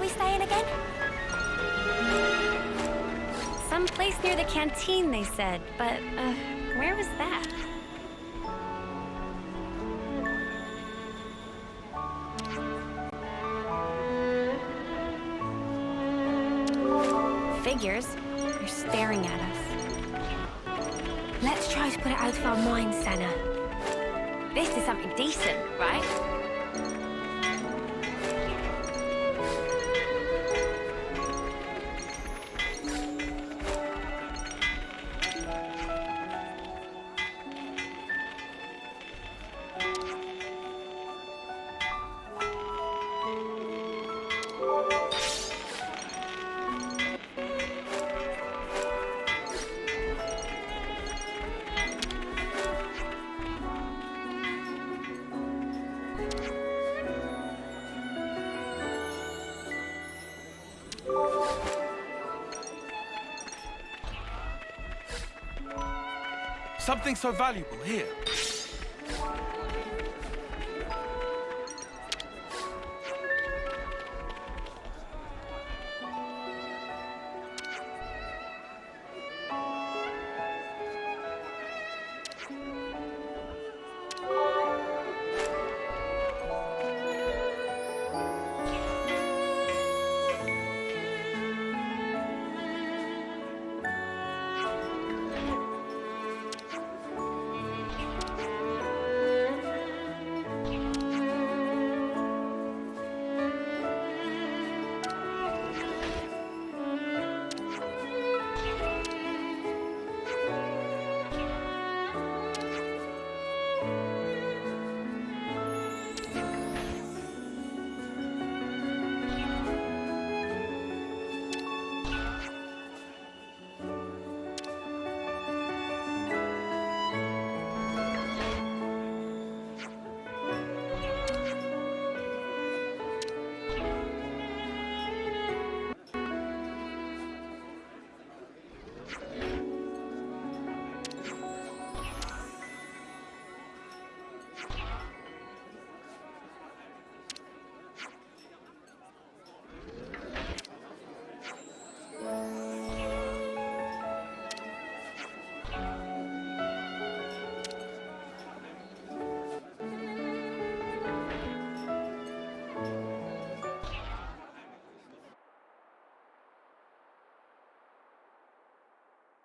we staying again? Some place near the canteen, they said, but, where was that? Figures. They're staring at us. Let's try to put it out of our minds, Senna. This is something decent, right? Something so valuable here.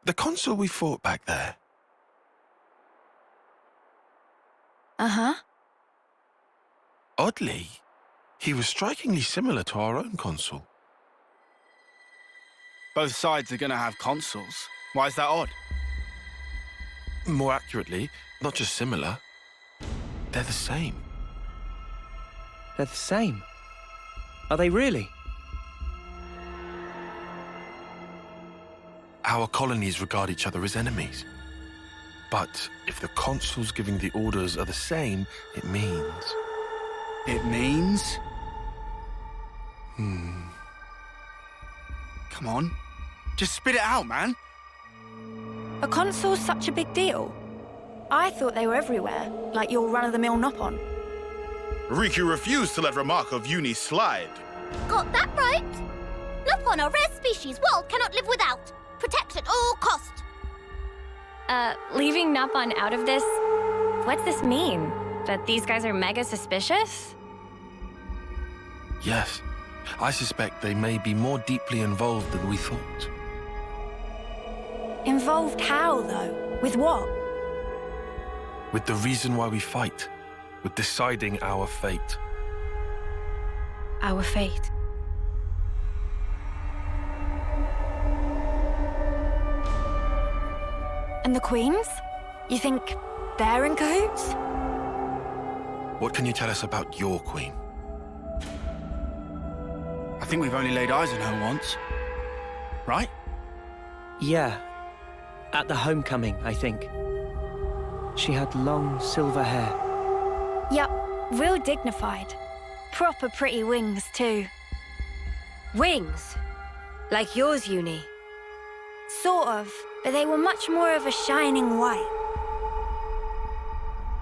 The consul we fought back there. Uh-huh. Oddly, he was strikingly similar to our own consul. Both sides are gonna have consuls. Why is that odd? More accurately, not just similar. They're the same. They're the same. Are they really? Our colonies regard each other as enemies. But if the consuls giving the orders are the same, it means... It means? Hmm. Come on. Just spit it out, man. A consul's such a big deal. I thought they were everywhere, like your run-of-the-mill Nopon. Riku refused to let remark of uni slide. Got that right? Nopon are rare species world cannot live without. Protect at all cost. Leaving Nopon out of this, what's this mean? That these guys are mega suspicious? Yes. I suspect they may be more deeply involved than we thought. Involved how, though? With what? With the reason why we fight. With deciding our fate. Our fate. And the queens? You think they're in cahoots? What can you tell us about your queen? I think we've only laid eyes on her once. Right? Yeah. At the homecoming, I think. She had long silver hair. Yup, real dignified. Proper pretty wings, too. Wings? Like yours, Uni? Sort of, but they were much more of a shining white.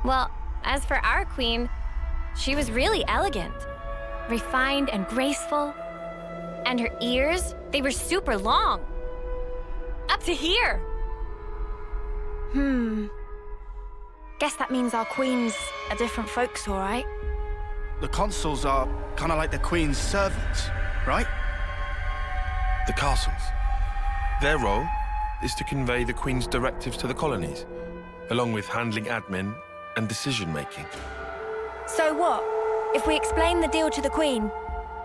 Well, as for our queen, she was really elegant. Refined and graceful. And her ears, they were super long. Up to here. Guess that means our queen's a different folks, all right? The consuls are kind of like the Queen's servants, right? The castles. Their role is to convey the Queen's directives to the colonies, along with handling admin and decision-making. So what? If we explain the deal to the queen,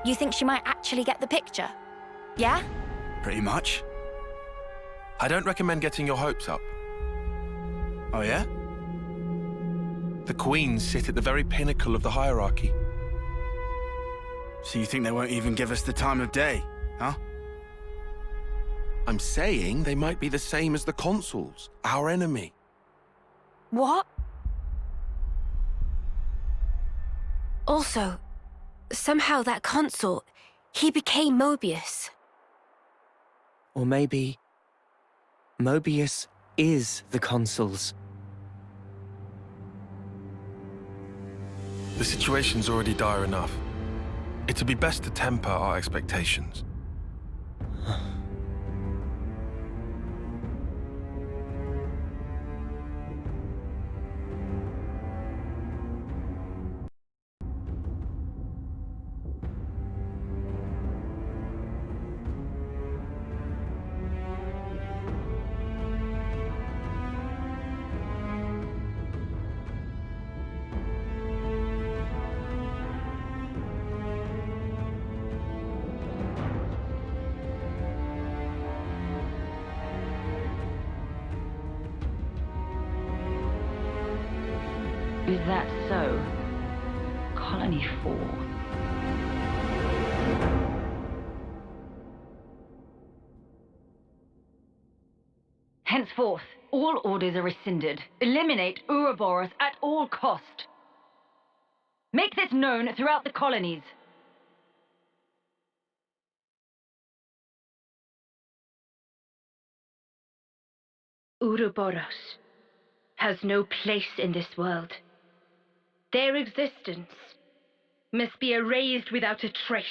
you think she might actually get the picture? Yeah? Pretty much. I don't recommend getting your hopes up. Oh, yeah? The Queens sit at the very pinnacle of the hierarchy. So you think they won't even give us the time of day, huh? I'm saying they might be the same as the consuls, our enemy. What? Also, somehow that consul, he became Mobius. Or maybe Mobius is the consuls. The situation's already dire enough. It'd be best to temper our expectations. Is that so? Colony 4. Henceforth, all orders are rescinded. Eliminate Ouroboros at all cost. Make this known throughout the colonies. Ouroboros has no place in this world. Their existence must be erased without a trace.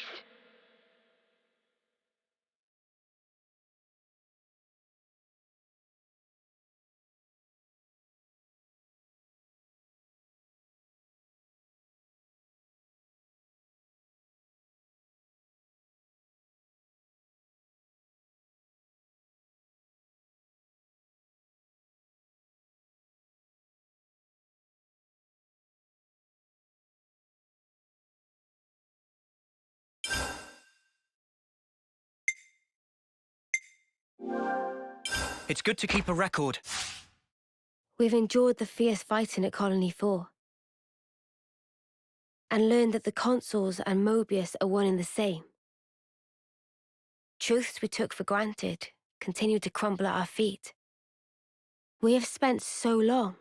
It's good to keep a record. We've endured the fierce fighting at Colony 4 and learned that the consuls and Mobius are one and the same. Truths we took for granted continue to crumble at our feet. We have spent so long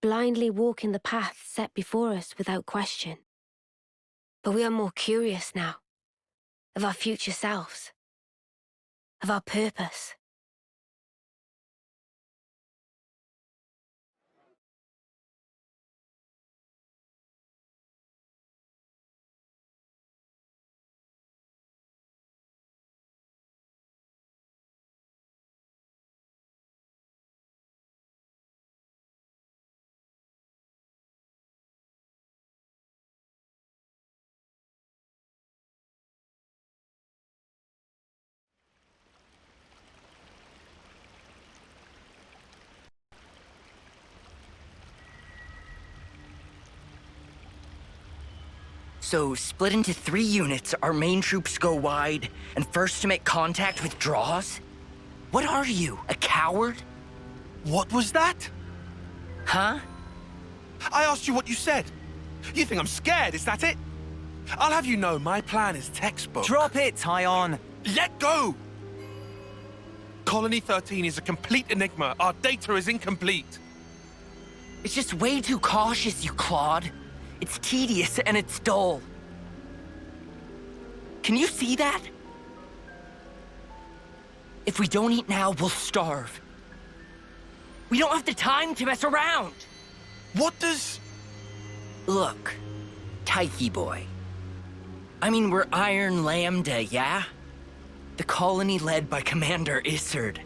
blindly walking the path set before us without question. But we are more curious now of our future selves, of our purpose. So, split into 3 units, our main troops go wide, and first to make contact withdraws? What are you, a coward? What was that? Huh? I asked you what you said. You think I'm scared, is that it? I'll have you know my plan is textbook. Drop it, Tyon! Let go! Colony 13 is a complete enigma. Our data is incomplete. It's just way too cautious, you clod. It's tedious and it's dull. Can you see that? If we don't eat now, we'll starve. We don't have the time to mess around. What does... Look, Tyche boy. I mean, we're Iron Lambda, yeah? The colony led by Commander Isard.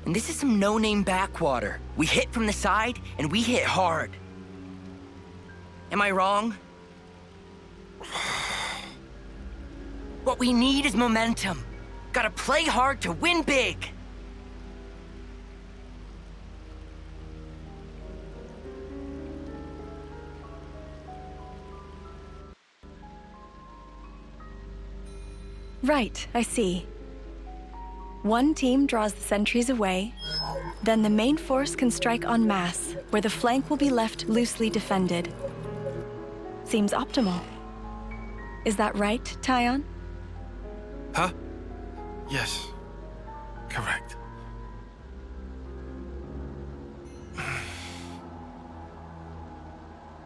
And this is some no-name backwater. We hit from the side, and we hit hard. Am I wrong? What we need is momentum. Gotta play hard to win big. Right, I see. One team draws the sentries away, then the main force can strike en masse, where the flank will be left loosely defended. Seems optimal. Is that right, Tyon? Huh? Yes. Correct.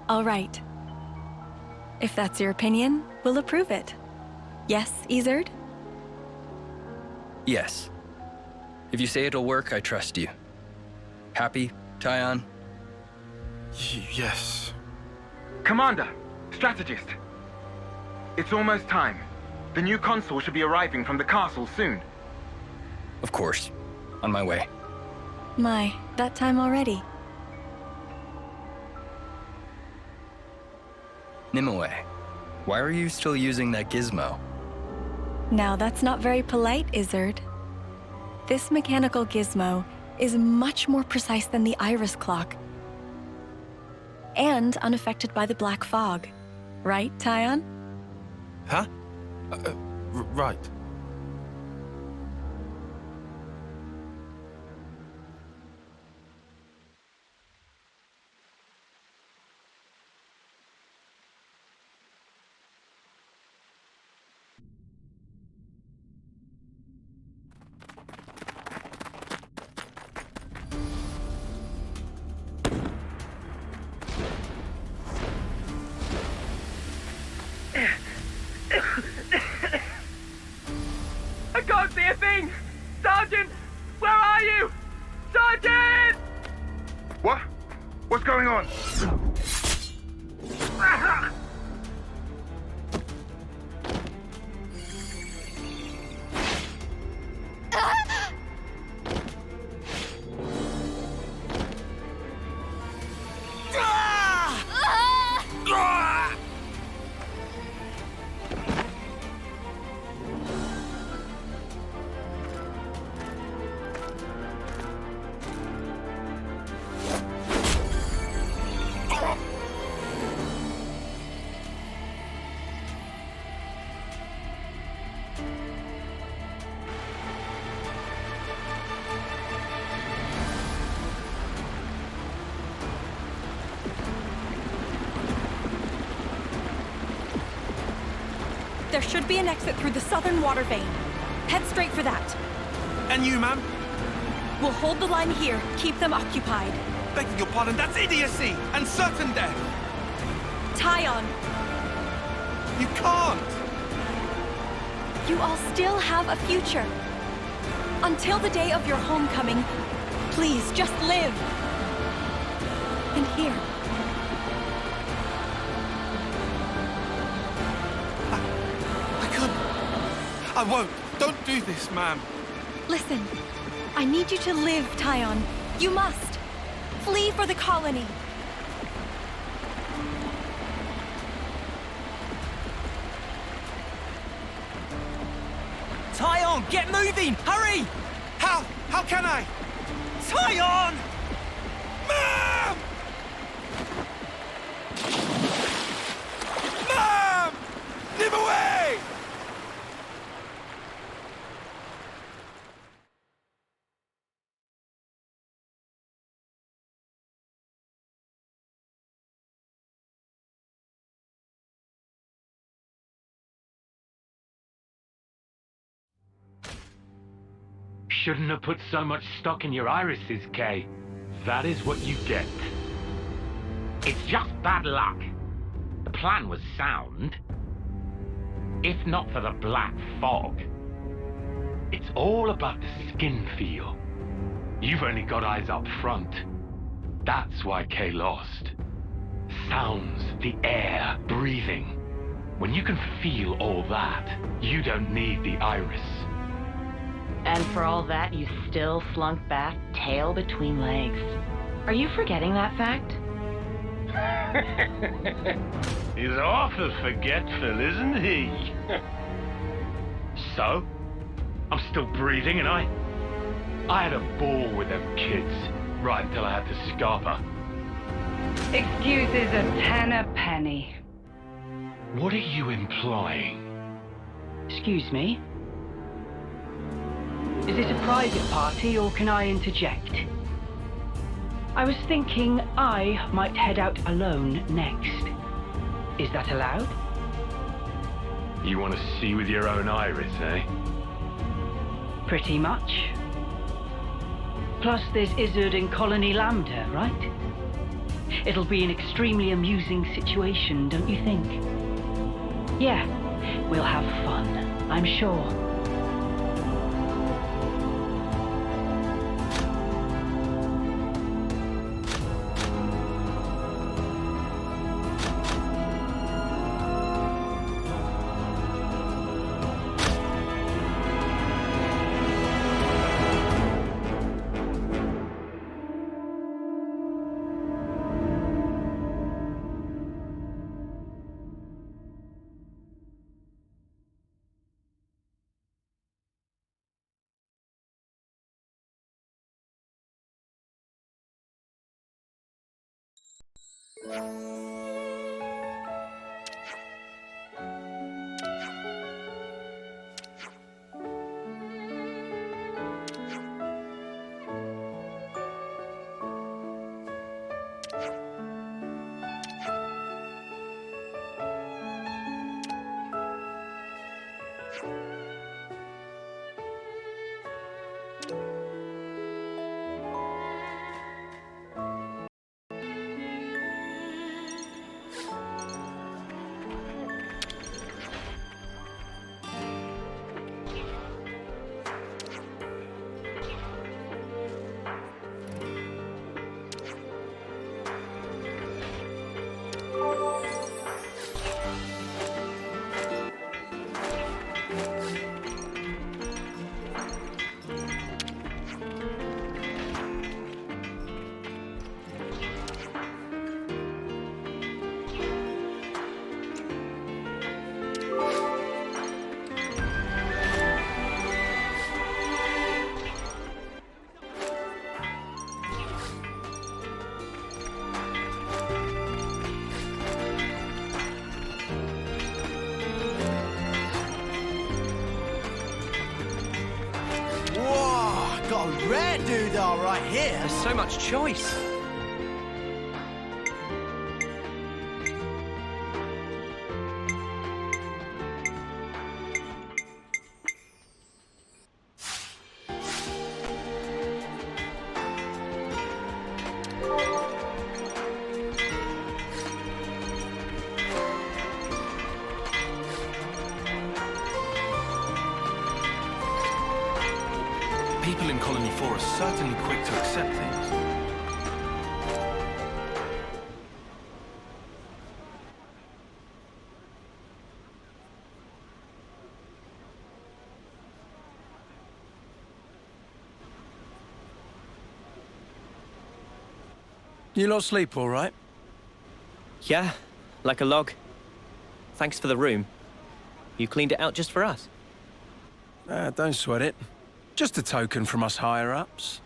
All right. If that's your opinion, we'll approve it. Yes, Isard? Yes. If you say it'll work, I trust you. Happy, Tyon? Yes. Commander, strategist. It's almost time. The new consul should be arriving from the castle soon. Of course. On my way. My, that time already. Nimue, why are you still using that gizmo? Now that's not very polite, Isard. This mechanical gizmo is much more precise than the iris clock. And unaffected by the black fog. Right, Tyon? Huh? Right. I can't see a thing! Sergeant! Where are you? Sergeant! What? What's going on? There should be an exit through the southern water vein. Head straight for that. And you, ma'am? We'll hold the line here, keep them occupied. Begging your pardon, that's idiocy and certain death. Tyon, You can't. you all still have a future. Until the day of your homecoming, please just live. And here. I couldn't. I won't. Don't do this, ma'am. Listen, I need you to live, Tyon. You must. Flee for the colony. Tyon, get moving! Hurry! How? How can I? Tyon! Ma'am! Ma'am! Live away! Shouldn't have put so much stock in your irises, Kay. That is what you get. It's just bad luck. The plan was sound. If not for the black fog. It's all about the skin feel. You've only got eyes up front. That's why Kay lost. Sounds, the air, breathing. When you can feel all that, you don't need the iris. And for all that, you still slunk back, tail between legs. Are you forgetting that fact? He's awful forgetful, isn't he? So? I'm still breathing, and I had a ball with them kids, right until I had to scarper. Excuses a penny. What are you implying? Excuse me? Is this a private party, or can I interject? I was thinking I might head out alone next. Is that allowed? You want to see with your own iris, eh? Pretty much. Plus there's Izzard and Colony Lambda, right? It'll be an extremely amusing situation, don't you think? Yeah, we'll have fun, I'm sure. Got a rare doodah right here. There's so much choice. People in Colony 4 are certainly quick to accept things. You lot sleep all right? Yeah, like a log. Thanks for the room. You cleaned it out just for us. Don't sweat it. Just a token from us higher-ups.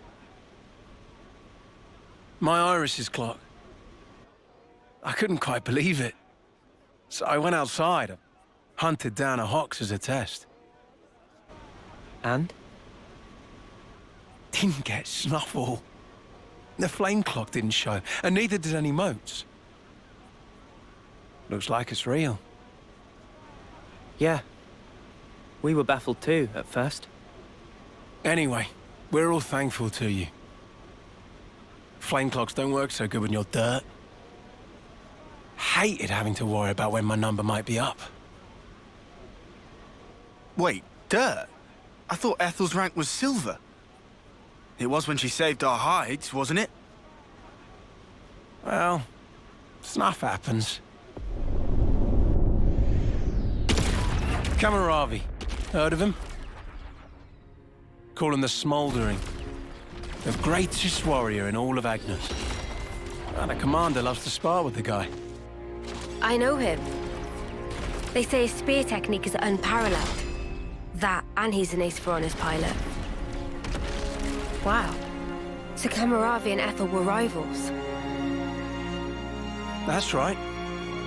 My iris is clocked. I couldn't quite believe it. So I went outside, hunted down a Hox as a test. And? Didn't get snuffle. The flame clock didn't show, and neither did any motes. Looks like it's real. Yeah. We were baffled too, at first. Anyway, we're all thankful to you. Flame clocks don't work so good when you're dirt. Hated having to worry about when my number might be up. Wait, dirt? I thought Ethel's rank was silver. It was when she saved our hides, wasn't it? Well, stuff happens. Kamaravi, heard of him? call him the Smouldering. The greatest warrior in all of Agnes. And the commander loves to spar with the guy. I know him. They say his spear technique is unparalleled. That, and he's an ace for honest pilot. Wow. So Kamaravi and Ethel were rivals. That's right.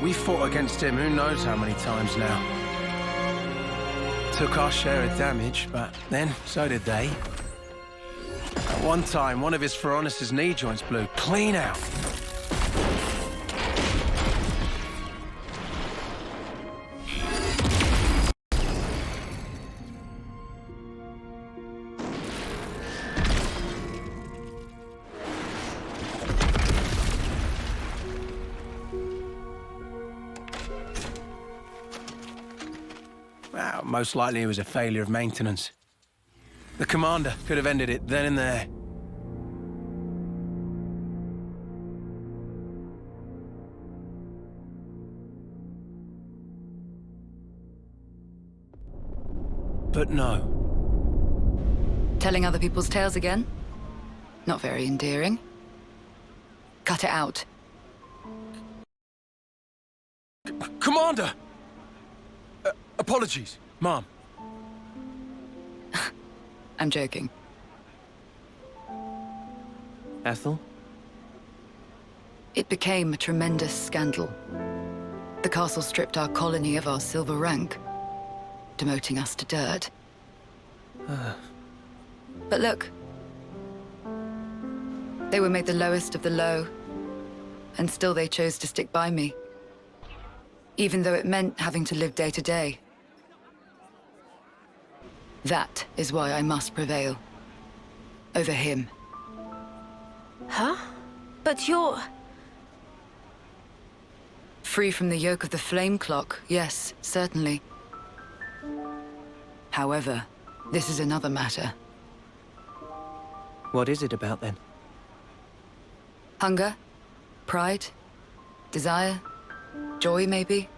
We fought against him who knows how many times now. Took our share of damage, but then so did they. At one time, one of his Feronis' knee joints blew clean out. Well, most likely it was a failure of maintenance. The commander could have ended it then and there. But no. Telling other people's tales again? Not very endearing. Cut it out. Commander! Apologies, Mom. I'm joking. Ethel? It became a tremendous scandal. The castle stripped our colony of our silver rank, demoting us to dirt. But look. They were made the lowest of the low, and still they chose to stick by me. Even though it meant having to live day to day. That is why I must prevail. Over him. Huh? But you're... Free from the yoke of the flame clock, yes, certainly. However, this is another matter. What is it about, then? Hunger? Pride? Desire? Joy, maybe?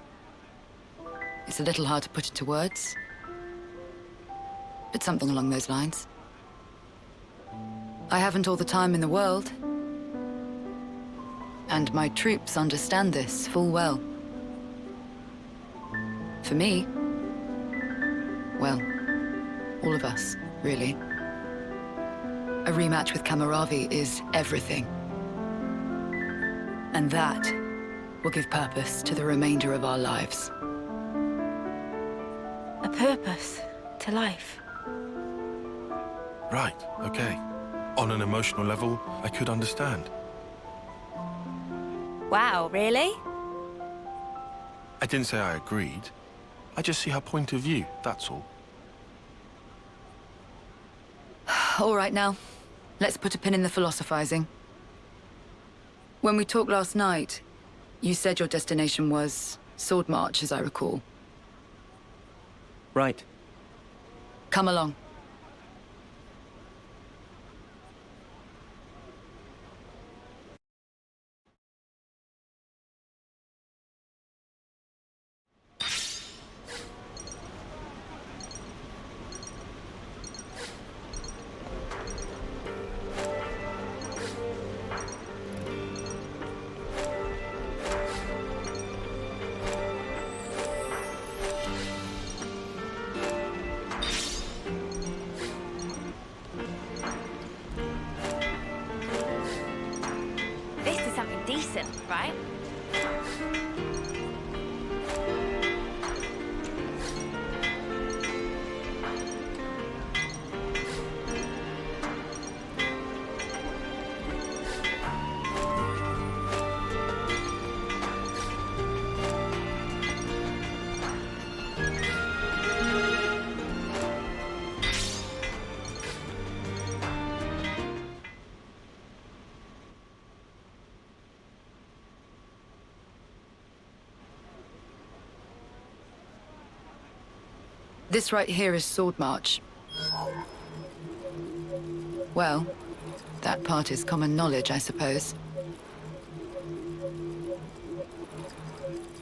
It's a little hard to put into words. But something along those lines. I haven't all the time in the world. And my troops understand this full well. For me, well, all of us, really. A rematch with Kamaravi is everything. And that will give purpose to the remainder of our lives. A purpose to life. Right, okay. On an emotional level, I could understand. Wow, really? I didn't say I agreed. I just see her point of view, that's all. All right now, let's put a pin in the philosophizing. When we talked last night, you said your destination was Sword March, as I recall. Right. Come along. This is something decent, right? This right here is Sword March. Well, that part is common knowledge, I suppose.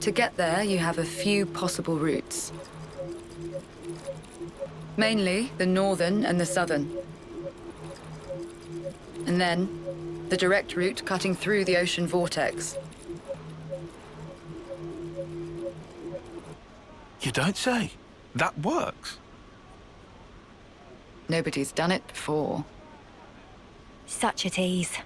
To get there, you have a few possible routes. Mainly the northern and the southern. And then, the direct route cutting through the ocean vortex. You don't say. That works. Nobody's done it before. Such a tease.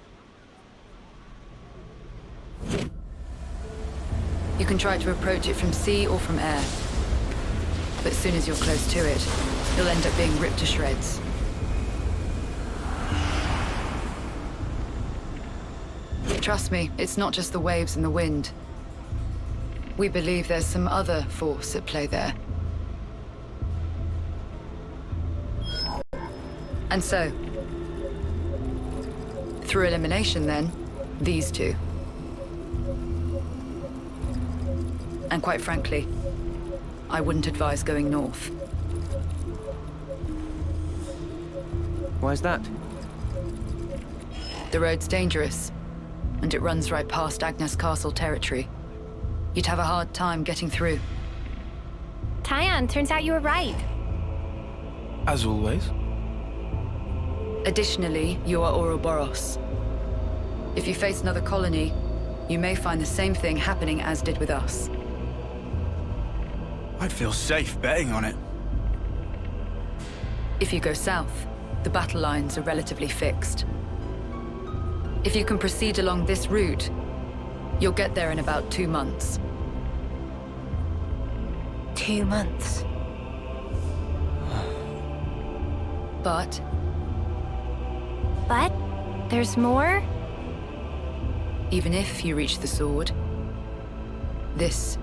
You can try to approach it from sea or from air. But as soon as you're close to it, you'll end up being ripped to shreds. Trust me, it's not just the waves and the wind. We believe there's some other force at play there. And so, through elimination then, these two. And quite frankly, I wouldn't advise going north. Why's that? The road's dangerous, and it runs right past Agnes Castle territory. You'd have a hard time getting through. Tyan, turns out you were right. As always. Additionally, you are Ouroboros. If you face another colony, you may find the same thing happening as did with us. I'd feel safe betting on it. If you go south, the battle lines are relatively fixed. If you can proceed along this route, you'll get there in about 2 months. 2 months? But there's more? even if you reach the sword, this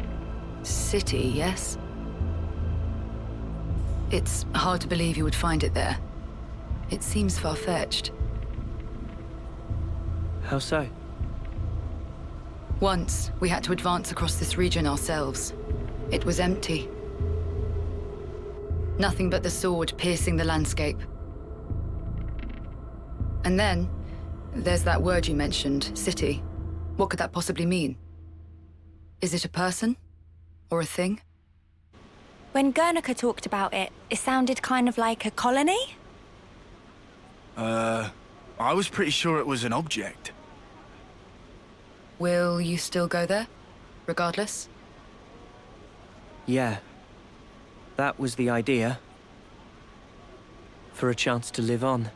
city, yes? It's hard to believe you would find it there. It seems far-fetched. How so? Once, we had to advance across this region ourselves. It was empty. Nothing but the sword piercing the landscape. And then, there's that word you mentioned, city. What could that possibly mean? Is it a person? Or a thing? When Guernica talked about it, it sounded kind of like a colony? I was pretty sure it was an object. Will you still go there, regardless? Yeah. That was the idea. For a chance to live on.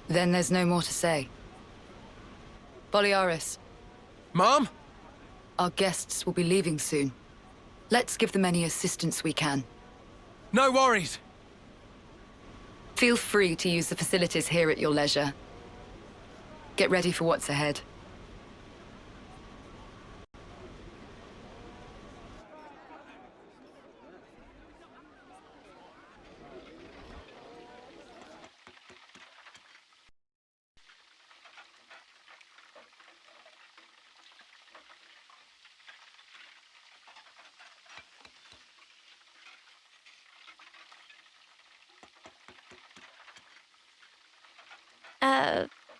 Then there's no more to say. Boliaris. Mom? Our guests will be leaving soon. Let's give them any assistance we can. No worries. Feel free to use the facilities here at your leisure. Get ready for what's ahead.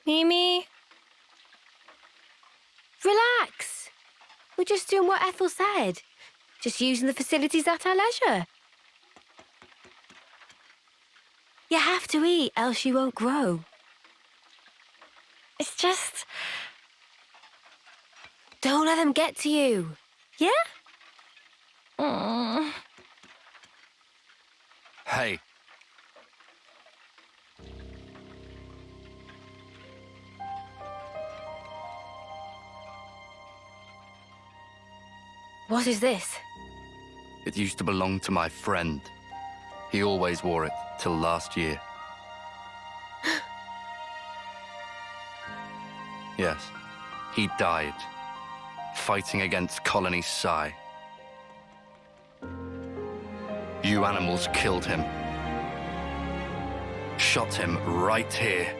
Mimi? Relax. We're just doing what Ethel said. Just using the facilities at our leisure. You have to eat, else you won't grow. It's just... Don't let them get to you. Yeah? Hey. What is this? It used to belong to my friend. He always wore it till last year. Yes, he died, fighting against Colony Psi. You animals killed him. Shot him right here.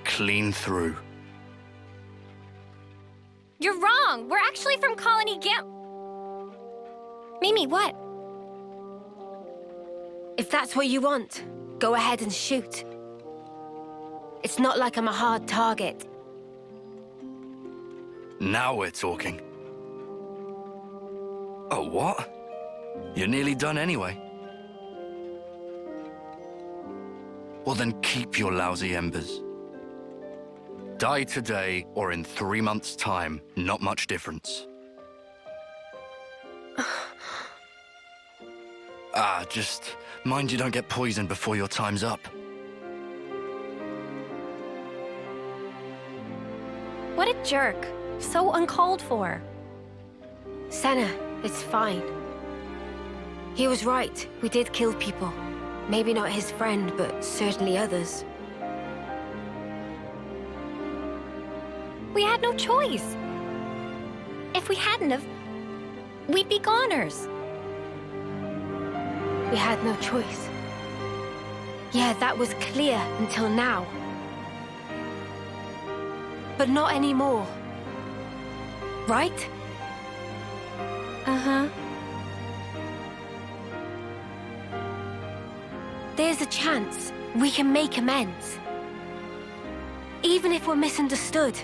Clean through. You're wrong! We're actually from Colony Gam... Mimi, what? If that's what you want, go ahead and shoot. It's not like I'm a hard target. Now we're talking. Oh, what? You're nearly done anyway. Well, then keep your lousy embers. Die today or in 3 months' time, not much difference. Just mind you don't get poisoned before your time's up. What a jerk. So uncalled for. Senna, it's fine. He was right. We did kill people. Maybe not his friend, but certainly others. We had no choice. If we hadn't have, we'd be goners. We had no choice. Yeah, that was clear until now. But not anymore. Right? Uh-huh. There's a chance we can make amends. Even if we're misunderstood.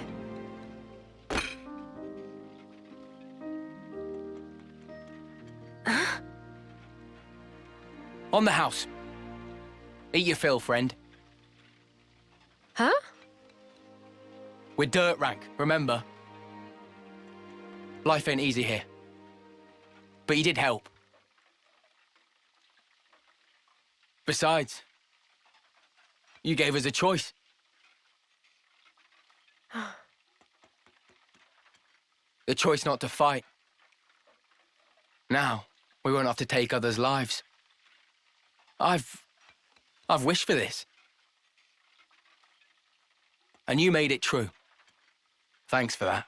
On the house. Eat your fill, friend. Huh? We're dirt rank, remember? Life ain't easy here. But you did help. Besides, you gave us a choice. The choice not to fight. Now, we won't have to take others' lives. I've wished for this. And you made it true. Thanks for that.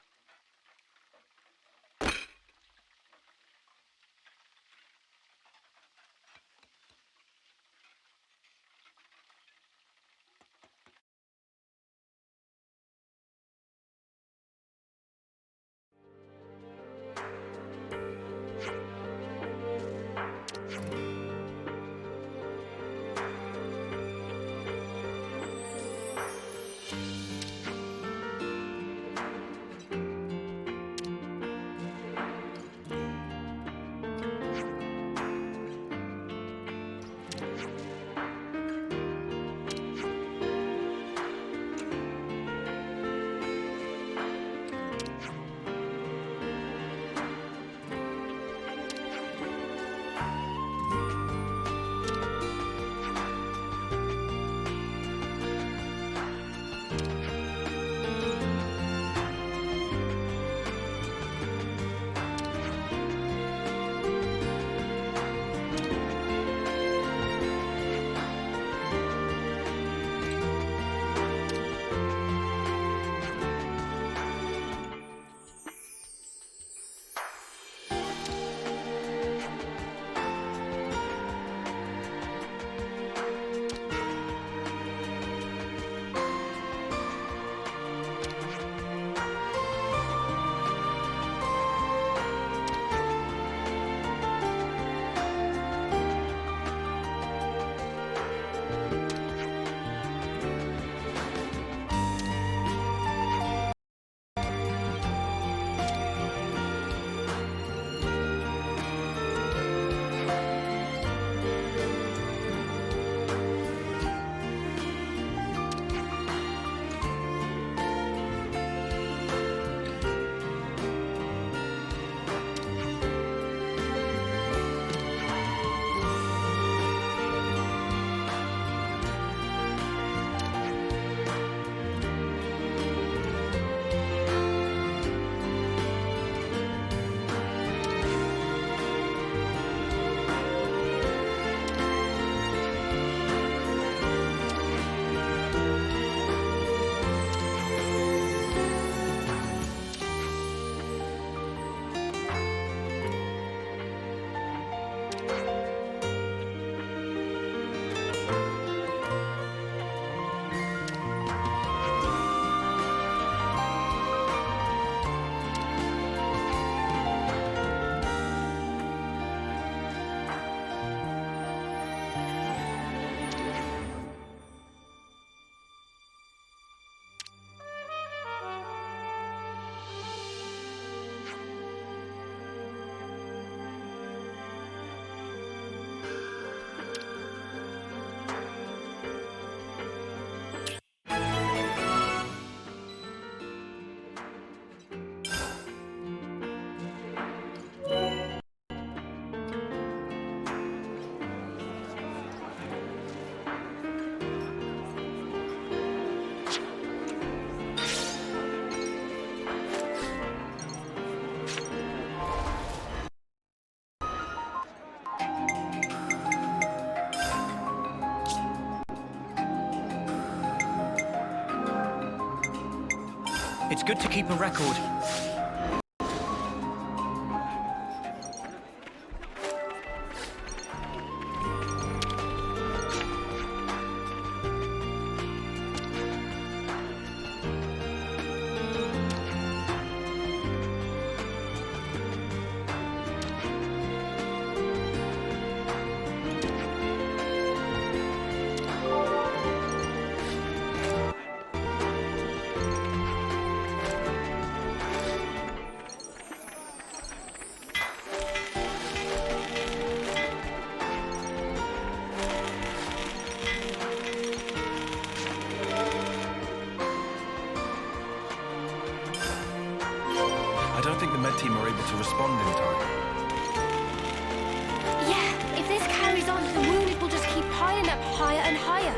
It's good to keep a record. I don't think the med team are able to respond in time. Yeah, if this carries on, the wounded will just keep piling up higher and higher.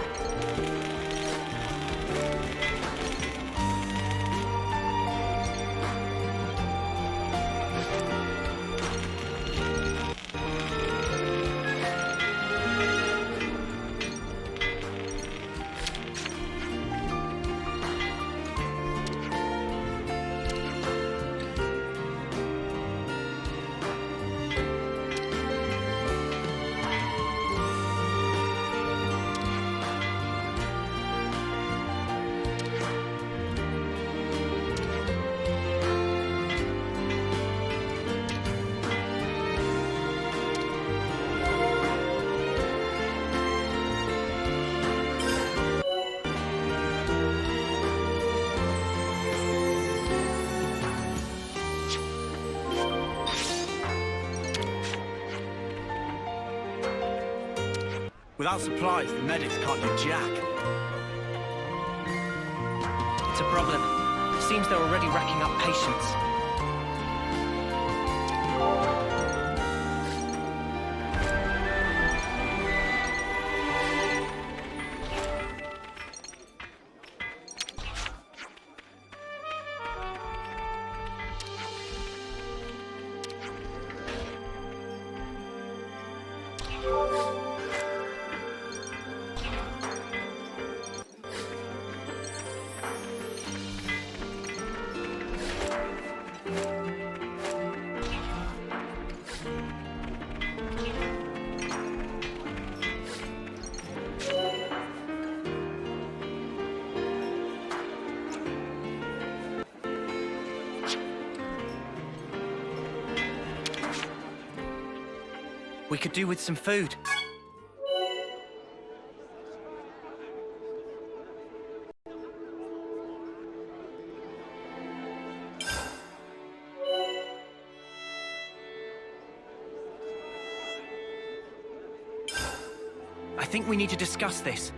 Without supplies, the medics can't do jack. It's a problem. Seems they're already racking up patients. We could do with some food. I think we need to discuss this.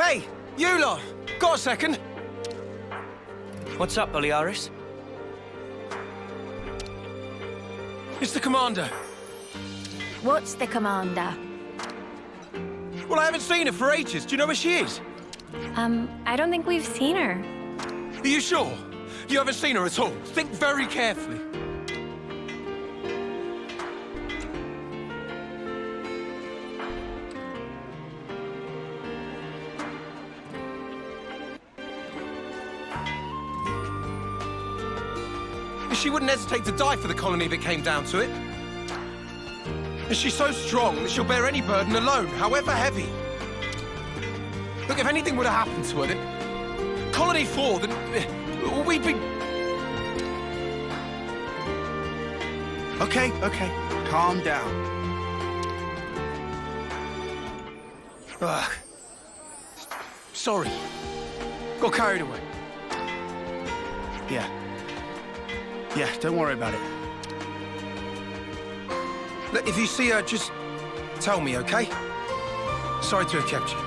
Hey, you lot! Got a second? What's up, Oliaris? It's the commander. What's the commander? Well, I haven't seen her for ages. Do you know where she is? I don't think we've seen her. Are you sure? You haven't seen her at all? Think very carefully. She wouldn't hesitate to die for the colony if it came down to it. And she's so strong that she'll bear any burden alone, however heavy. Look, if anything would have happened to her, then Colony 4, then we'd be... Okay, calm down. Ugh. Sorry. Got carried away. Yeah, don't worry about it. Look, if you see her, just tell me, okay? Sorry to have kept you.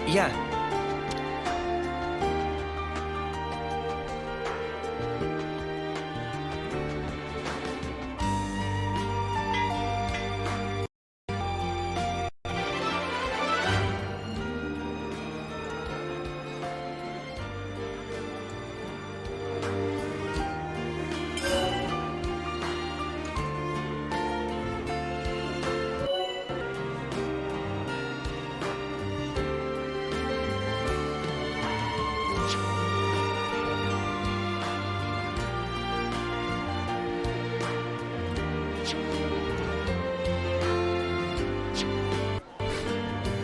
Yeah.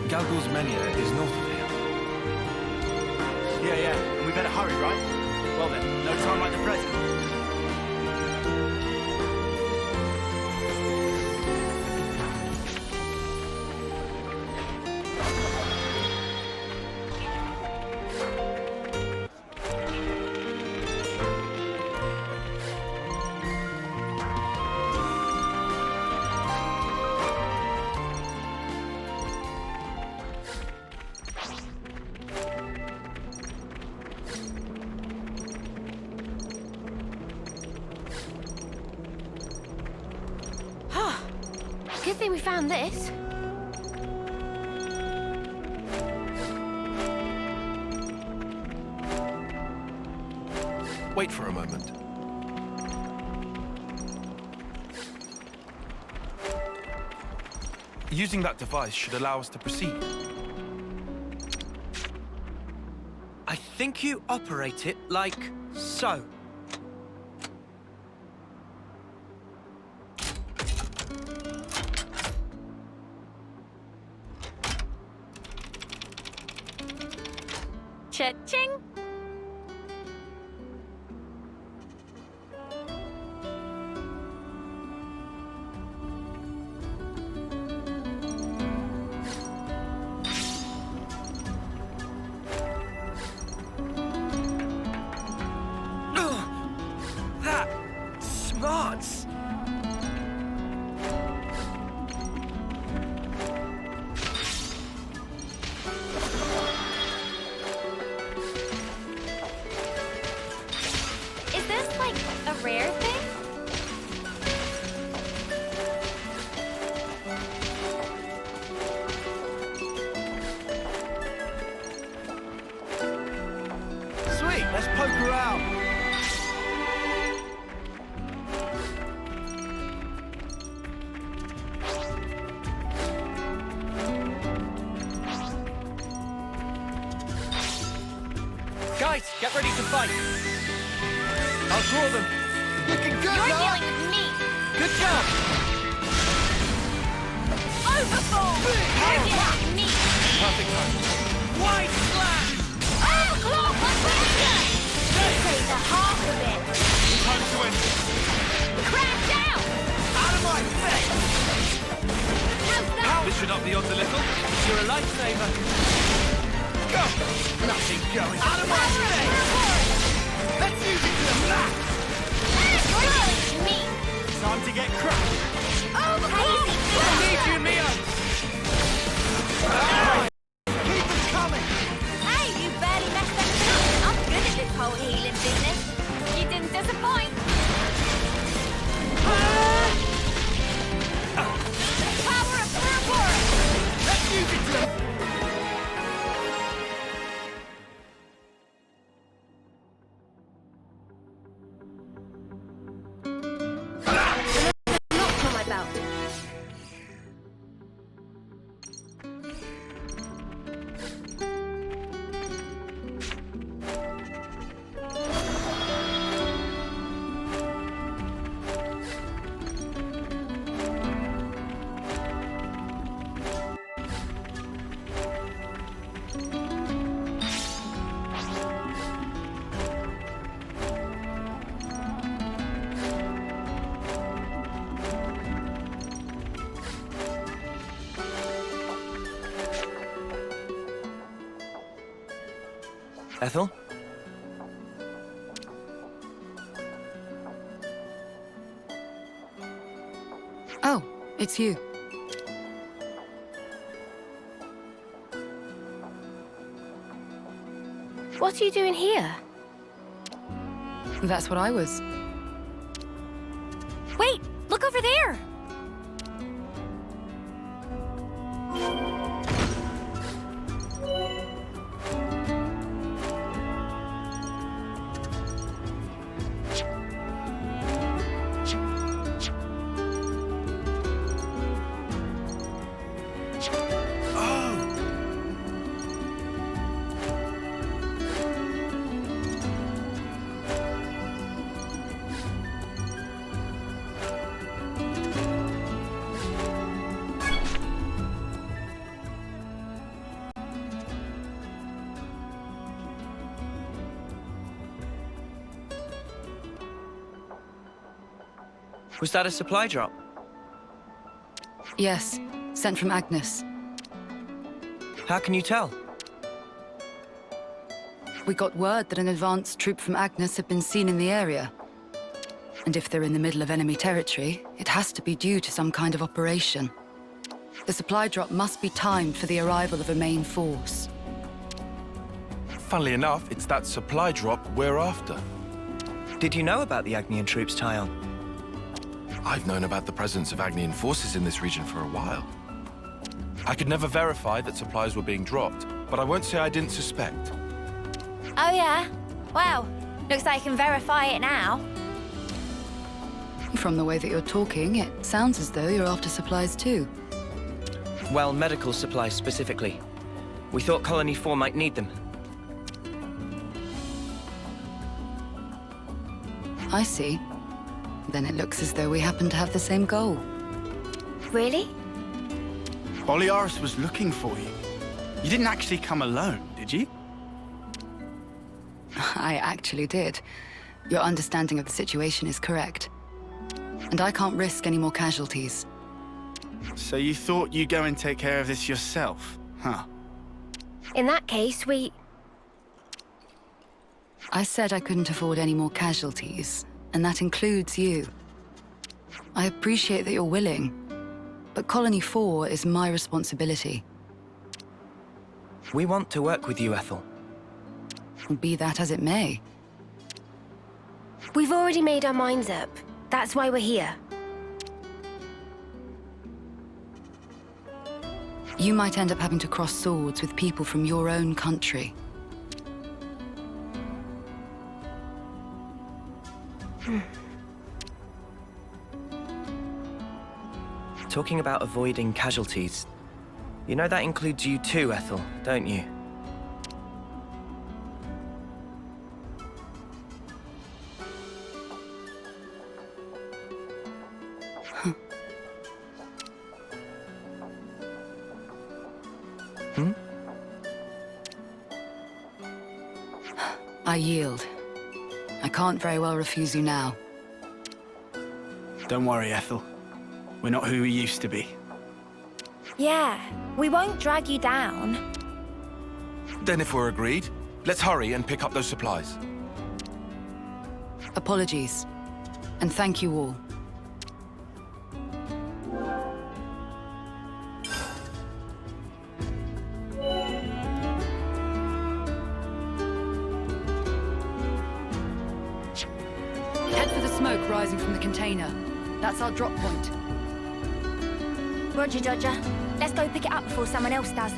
Galgul's Mania is north of here. Yeah, and we better hurry, right? Well then, no time like the present. Good thing we found this. Wait for a moment. Using that device should allow us to proceed. I think you operate it like so. Cha-ching! That smarts. Is this like a rare thing? Sweet, let's poke her out. Guys, get ready to fight. I'll draw them. Looking good, You're now. dealing with me. Good job. Overboard! You're dealing with me. Perfect time. Wide slash! Overclock completion! This ain't the half of it. Time to end. Crash out! Out of my face. How's that? This should up the odds a little. You're a lifesaver. Go! Nothing going. Out of my face! Let's use it to the max! You're dealing with me. Time to get crushed. Overclock! I need you, Mio! Ethel? Oh, it's you. What are you doing here? That's what I was. Wait! Look over there! Was that a supply drop? Yes, sent from Agnes. How can you tell? We got word that an advanced troop from Agnes had been seen in the area. And if they're in the middle of enemy territory, it has to be due to some kind of operation. The supply drop must be timed for the arrival of a main force. Funnily enough, it's that supply drop we're after. Did you know about the Agnian troops, Tyon? I've known about the presence of Agnian forces in this region for a while. I could never verify that supplies were being dropped, but I won't say I didn't suspect. Oh yeah? Well, looks like I can verify it now. From the way that you're talking, it sounds as though you're after supplies too. Well, medical supplies specifically. We thought Colony 4 might need them. I see. Then it looks as though we happen to have the same goal. Really? Boliaris was looking for you. You didn't actually come alone, did you? I actually did. Your understanding of the situation is correct. And I can't risk any more casualties. So you thought you'd go and take care of this yourself, huh? In that case, I said I couldn't afford any more casualties, and that includes you. I appreciate that you're willing, but Colony 4 is my responsibility. We want to work with you, Ethel. Be that as it may. we've already made our minds up. That's why we're here. You might end up having to cross swords with people from your own country. Talking about avoiding casualties, you know that includes you too, Ethel, don't you? I yield. I can't very well refuse you now. Don't worry, Ethel. We're not who we used to be. Yeah, we won't drag you down. Then if we're agreed, let's hurry and pick up those supplies. Apologies. And thank you all. Head for the smoke rising from the container. That's our drop point. Roger, Dodger. Let's go pick it up before someone else does.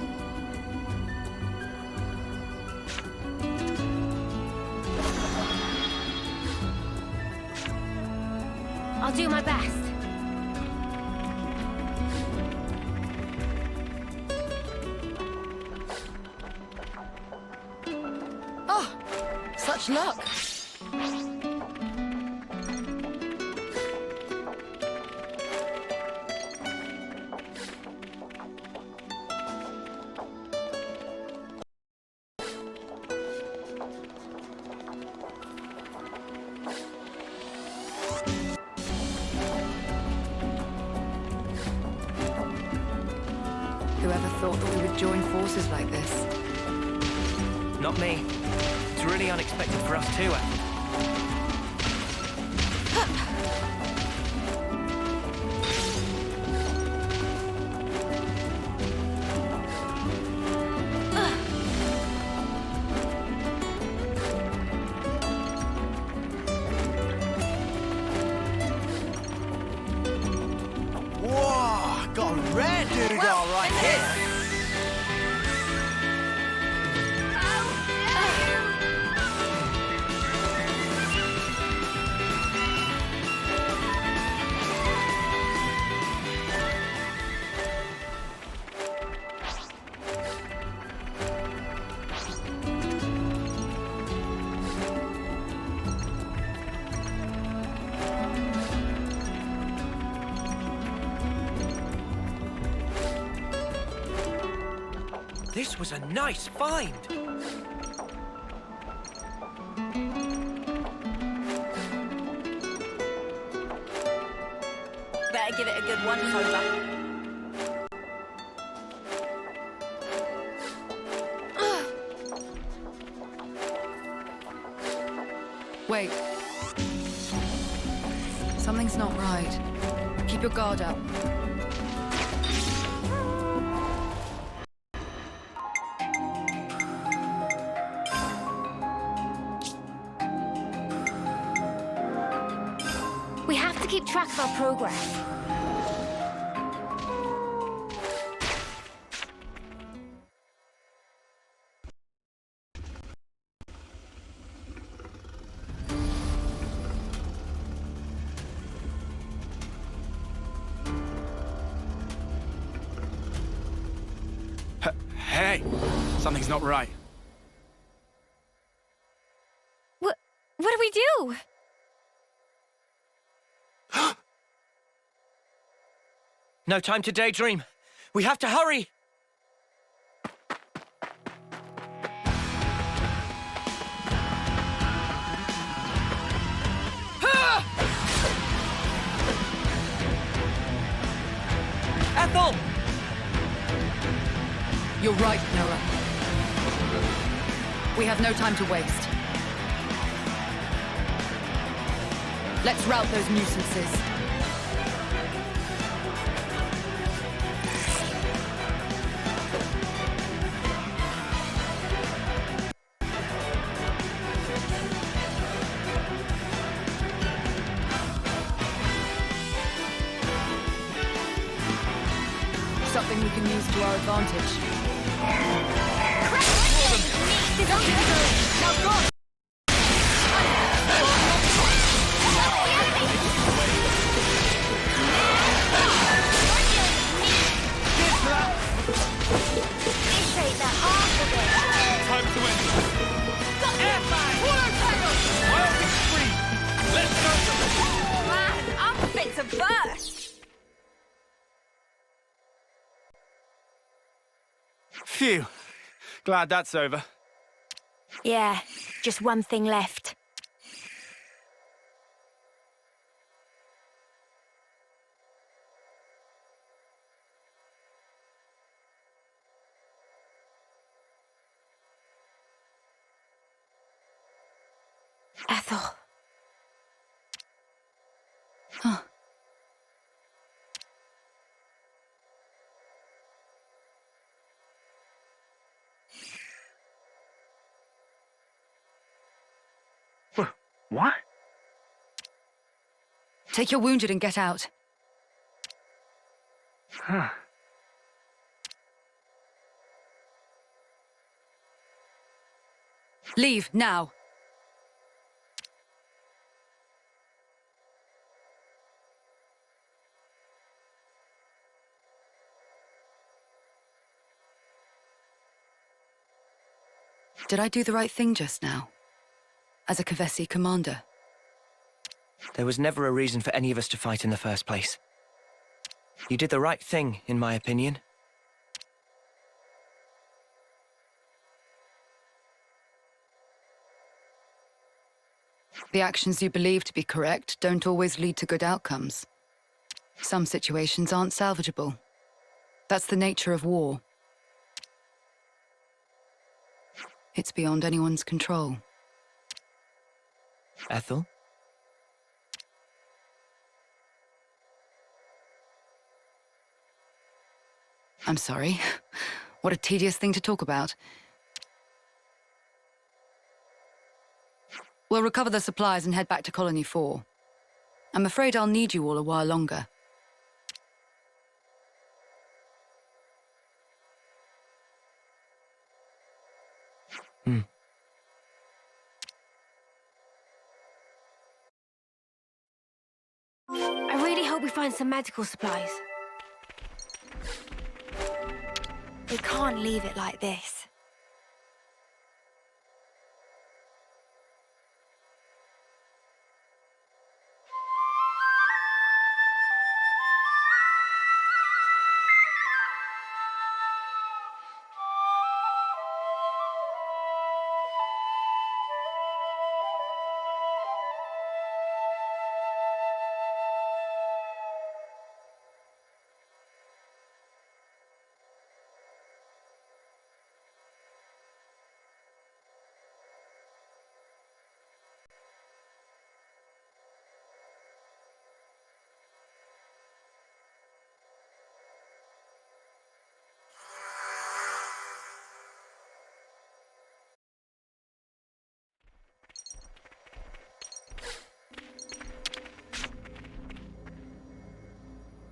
I'll do my best. Oh, such luck. Whoever thought that we would join forces like this? Not me. It's really unexpected for us too, Ethel. Whoa, got a rare doodah right here. This was a nice find. Better give it a good once over. Wait. Something's not right. Keep your guard up. We have to keep track of our progress. Hey, something's not right. What do we do? No time to daydream. We have to hurry. Ethel! You're right, Noah. We have no time to waste. Let's rout those nuisances. Something we can use to our advantage. Now go! Time to end. Let's go! Man, I'm fit to burst. Phew. Glad that's over. Yeah, just one thing left. Ethel. Huh. What? Take your wounded and get out. Huh. Leave, now. Did I do the right thing just now? As a Kavesi commander? There was never a reason for any of us to fight in the first place. You did the right thing, in my opinion. The actions you believe to be correct don't always lead to good outcomes. Some situations aren't salvageable. That's the nature of war. It's beyond anyone's control. Ethel? I'm sorry. What a tedious thing to talk about. We'll recover the supplies and head back to Colony 4. I'm afraid I'll need you all a while longer. I really hope we find some medical supplies. We can't leave it like this.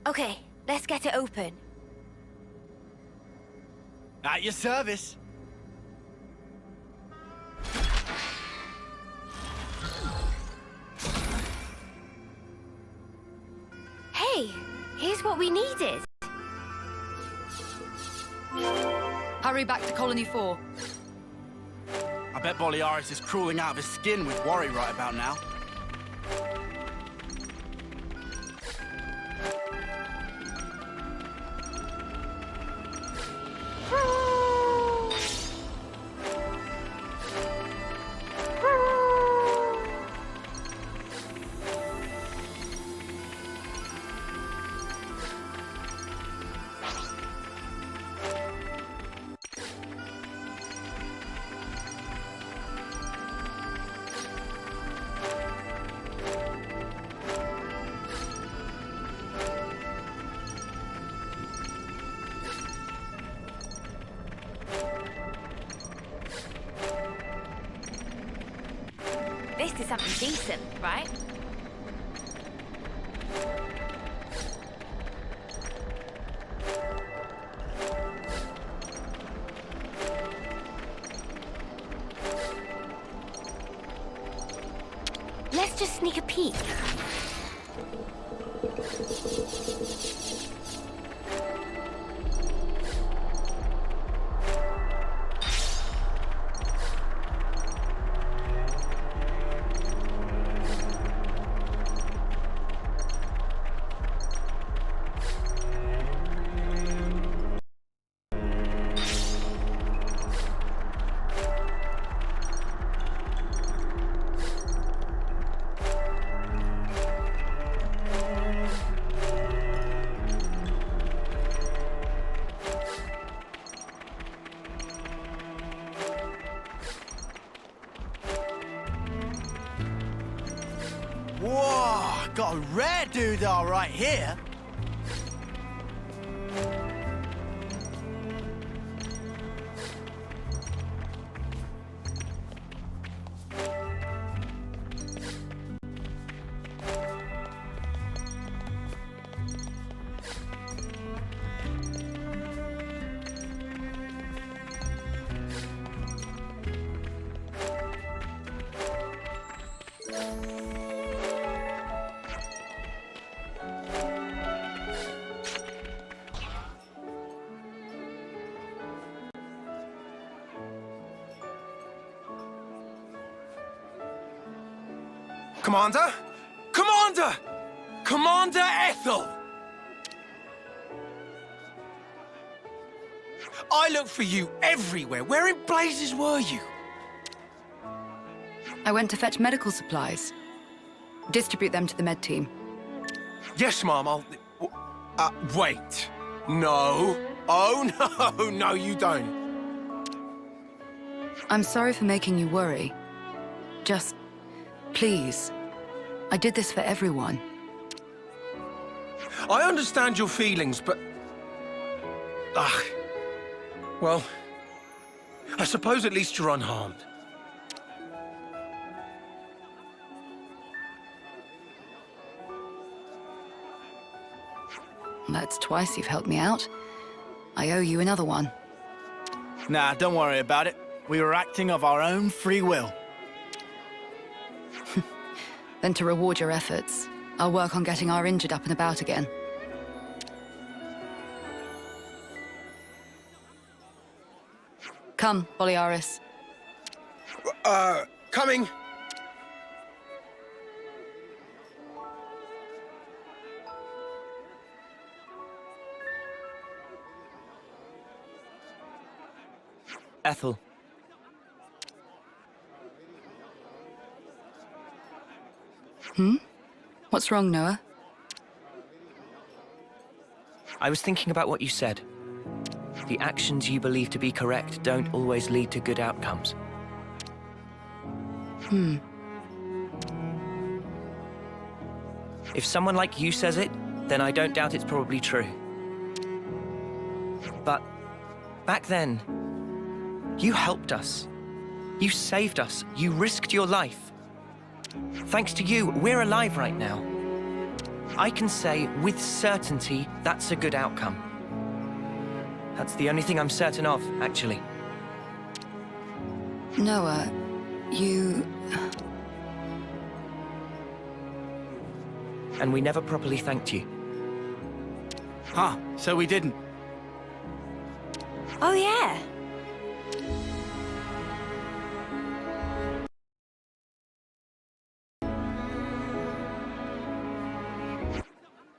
Okay, let's get it open. At your service. Hey, here's what we needed. Hurry back to Colony 4. I bet Boliaris is crawling out of his skin with worry right about now. This is something decent, right? Let's just sneak a peek. Whoa, got a rare doodah right here. Commander? Commander! Commander Ethel! I looked for you everywhere. Where in blazes were you? I went to fetch medical supplies. Distribute them to the med team. Yes, Mom, I'll... wait. No. Oh, no, no, you don't. I'm sorry for making you worry. Just, please. I did this for everyone. I understand your feelings, but... Well, I suppose at least you're unharmed. That's twice you've helped me out. I owe you another one. Nah, don't worry about it. We were acting of our own free will. Then to reward your efforts, I'll work on getting our injured up and about again. Come, Boliaris. Coming! Ethel. What's wrong, Noah? I was thinking about what you said. The actions you believe to be correct don't always lead to good outcomes. If someone like you says it, then I don't doubt it's probably true. But back then, you helped us. You saved us. You risked your life. Thanks to you, we're alive right now. I can say with certainty that's a good outcome. That's the only thing I'm certain of, actually. Noah, you... And we never properly thanked you. Huh, so we didn't. Oh, yeah.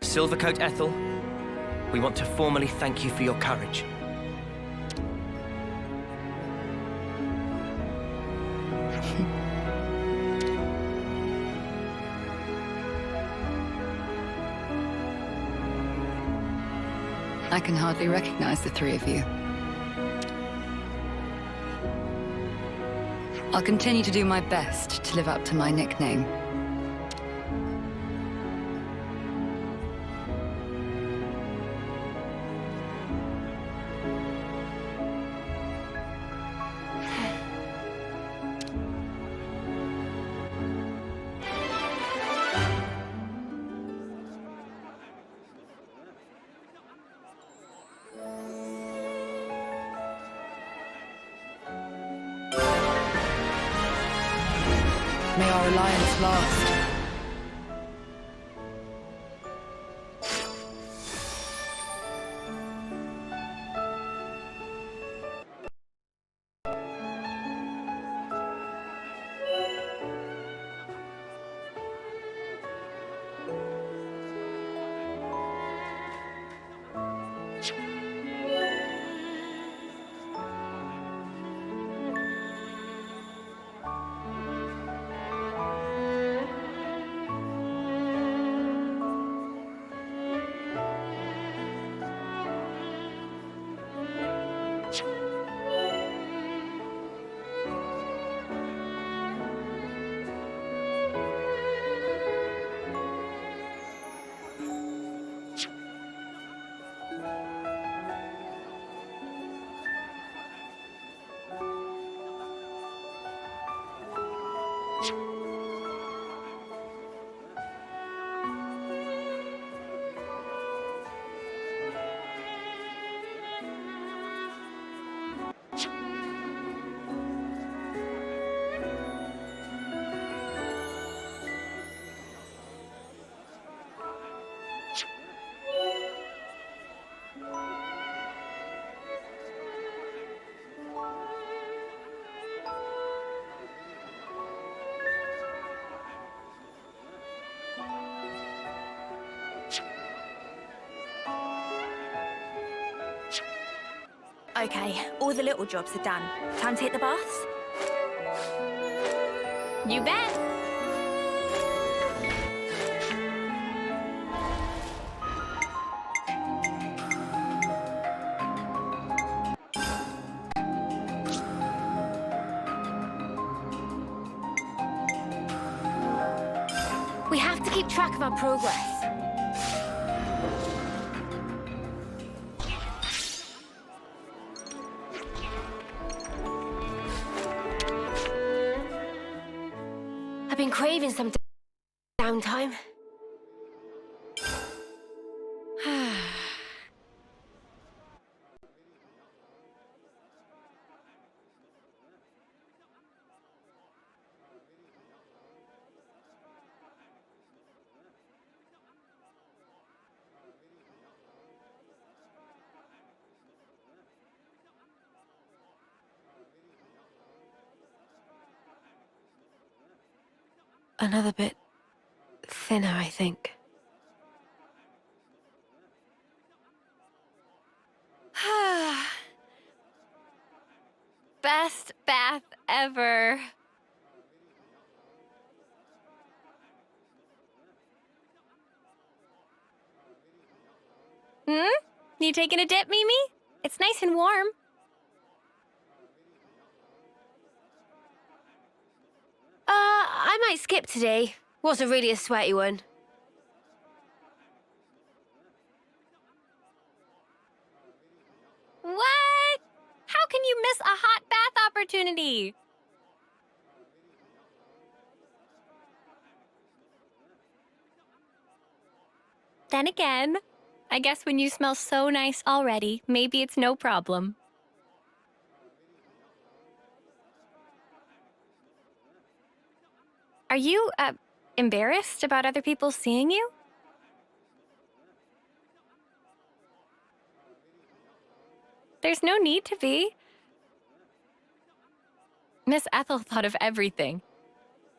Silvercoat Ethel, we want to formally thank you for your courage. I can hardly recognize the three of you. I'll continue to do my best to live up to my nickname. May our alliance last. Okay, all the little jobs are done. Time to hit the baths? You bet. We have to keep track of our progress. I've been craving some downtime. Another bit thinner, I think. Best bath ever. You taking a dip, Mimi? It's nice and warm. I might skip today. Wasn't really a sweaty one. What? How can you miss a hot bath opportunity? Then again, I guess when you smell so nice already, maybe it's no problem. Are you, embarrassed about other people seeing you? There's no need to be. Miss Ethel thought of everything.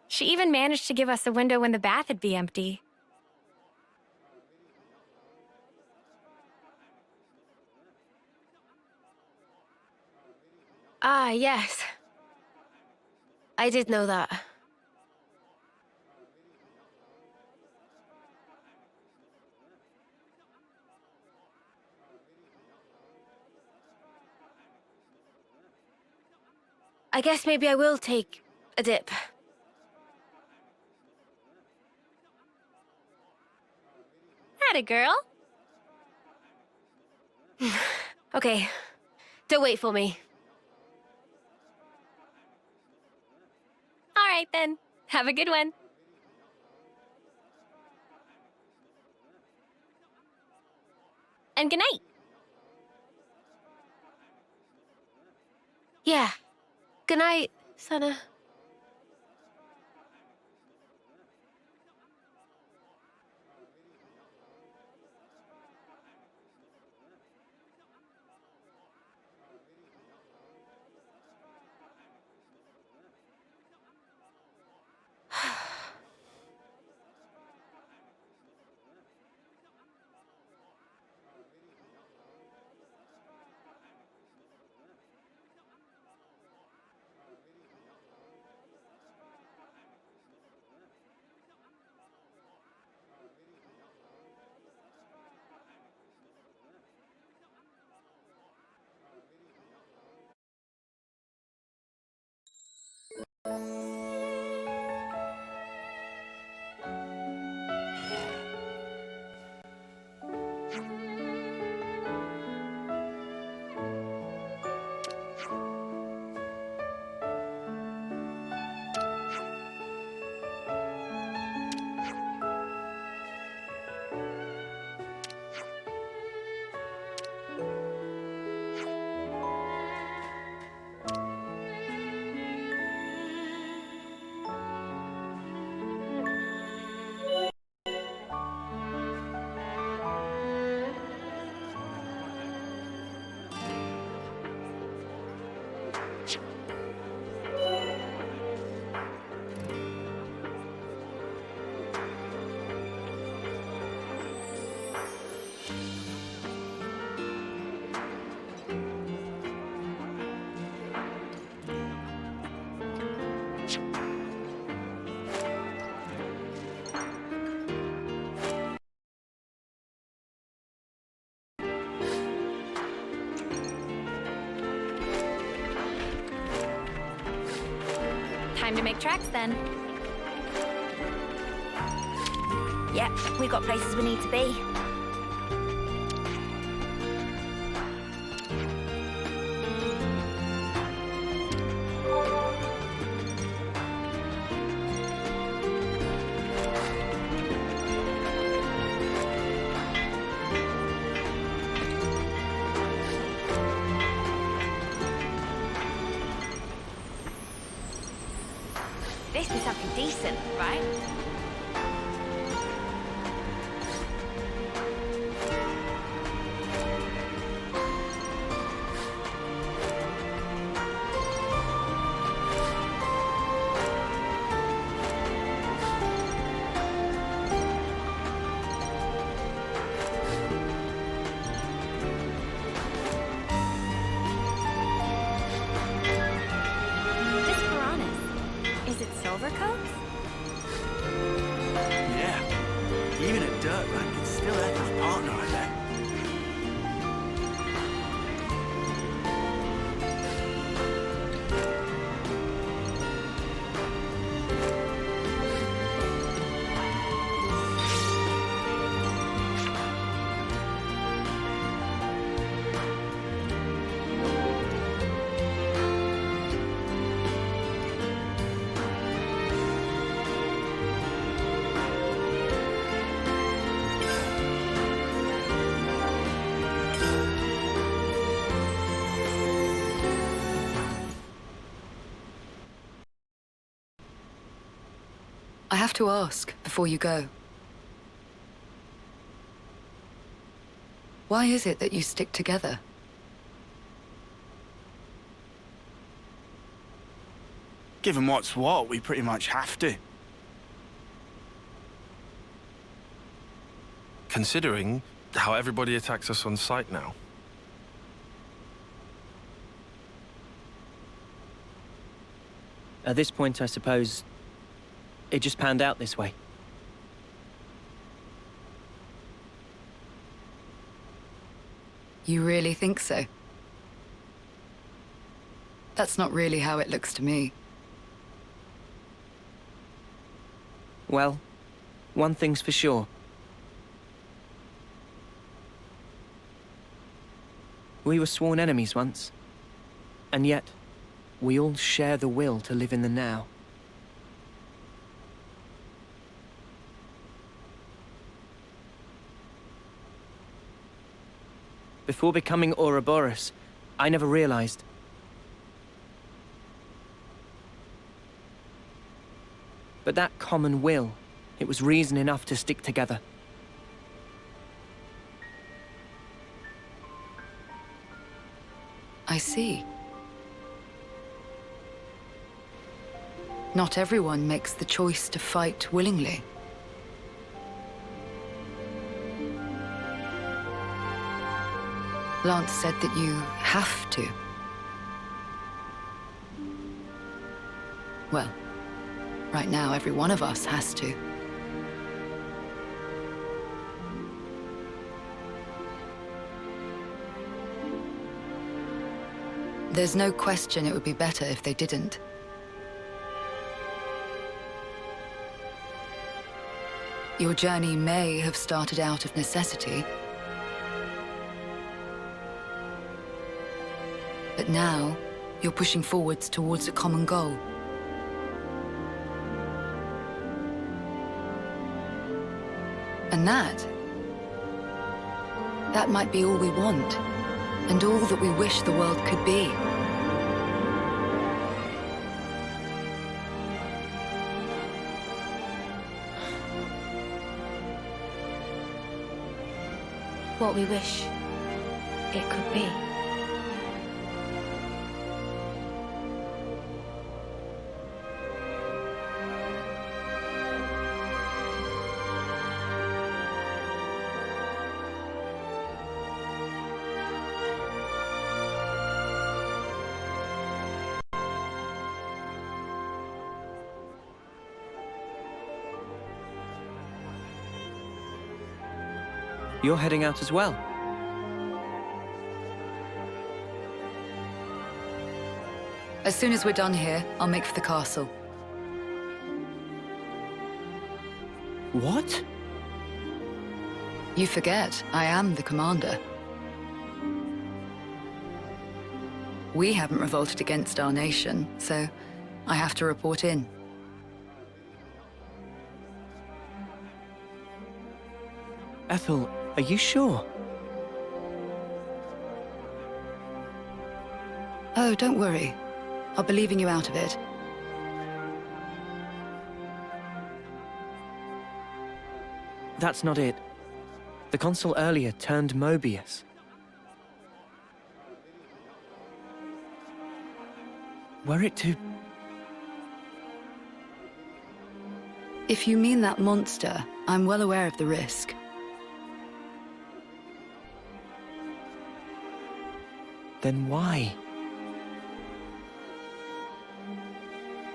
She even managed to give us a window when the bath would be empty. Ah, yes. I did know that. I guess maybe I will take a dip. Atta girl. Okay, don't wait for me. All right then, have a good one. And good night. Yeah, good night, Sana. Time to make tracks then. Yep, we got places we need to be. This is something decent, right? Is it Silvercoat? Yeah. Even a dirt rank, it's still Ethel's partner, I bet. I have to ask before you go. Why is it that you stick together? Given what's what, we pretty much have to. Considering how everybody attacks us on sight now. At this point, I suppose, it just panned out this way. You really think so? That's not really how it looks to me. Well, one thing's for sure. We were sworn enemies once, and yet we all share the will to live in the now. Before becoming Ouroboros, I never realized. But that common will, it was reason enough to stick together. I see. Not everyone makes the choice to fight willingly. Lance said that you have to. Well, right now every one of us has to. There's no question it would be better if they didn't. Your journey may have started out of necessity, but now you're pushing forwards towards a common goal. And that might be all we want, and all that we wish the world could be. What we wish it could be. You're heading out as well. As soon as we're done here, I'll make for the castle. What? You forget, I am the commander. We haven't revolted against our nation, so I have to report in. Ethel, are you sure? Oh, don't worry. I'll be leaving you out of it. That's not it. The consul earlier turned Mobius. Were it to... If you mean that monster, I'm well aware of the risk. Then why?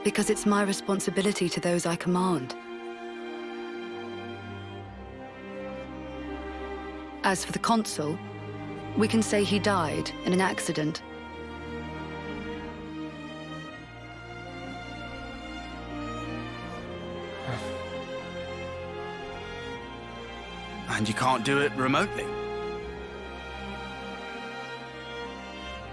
Because it's my responsibility to those I command. As for the consul, we can say he died in an accident. And you can't do it remotely.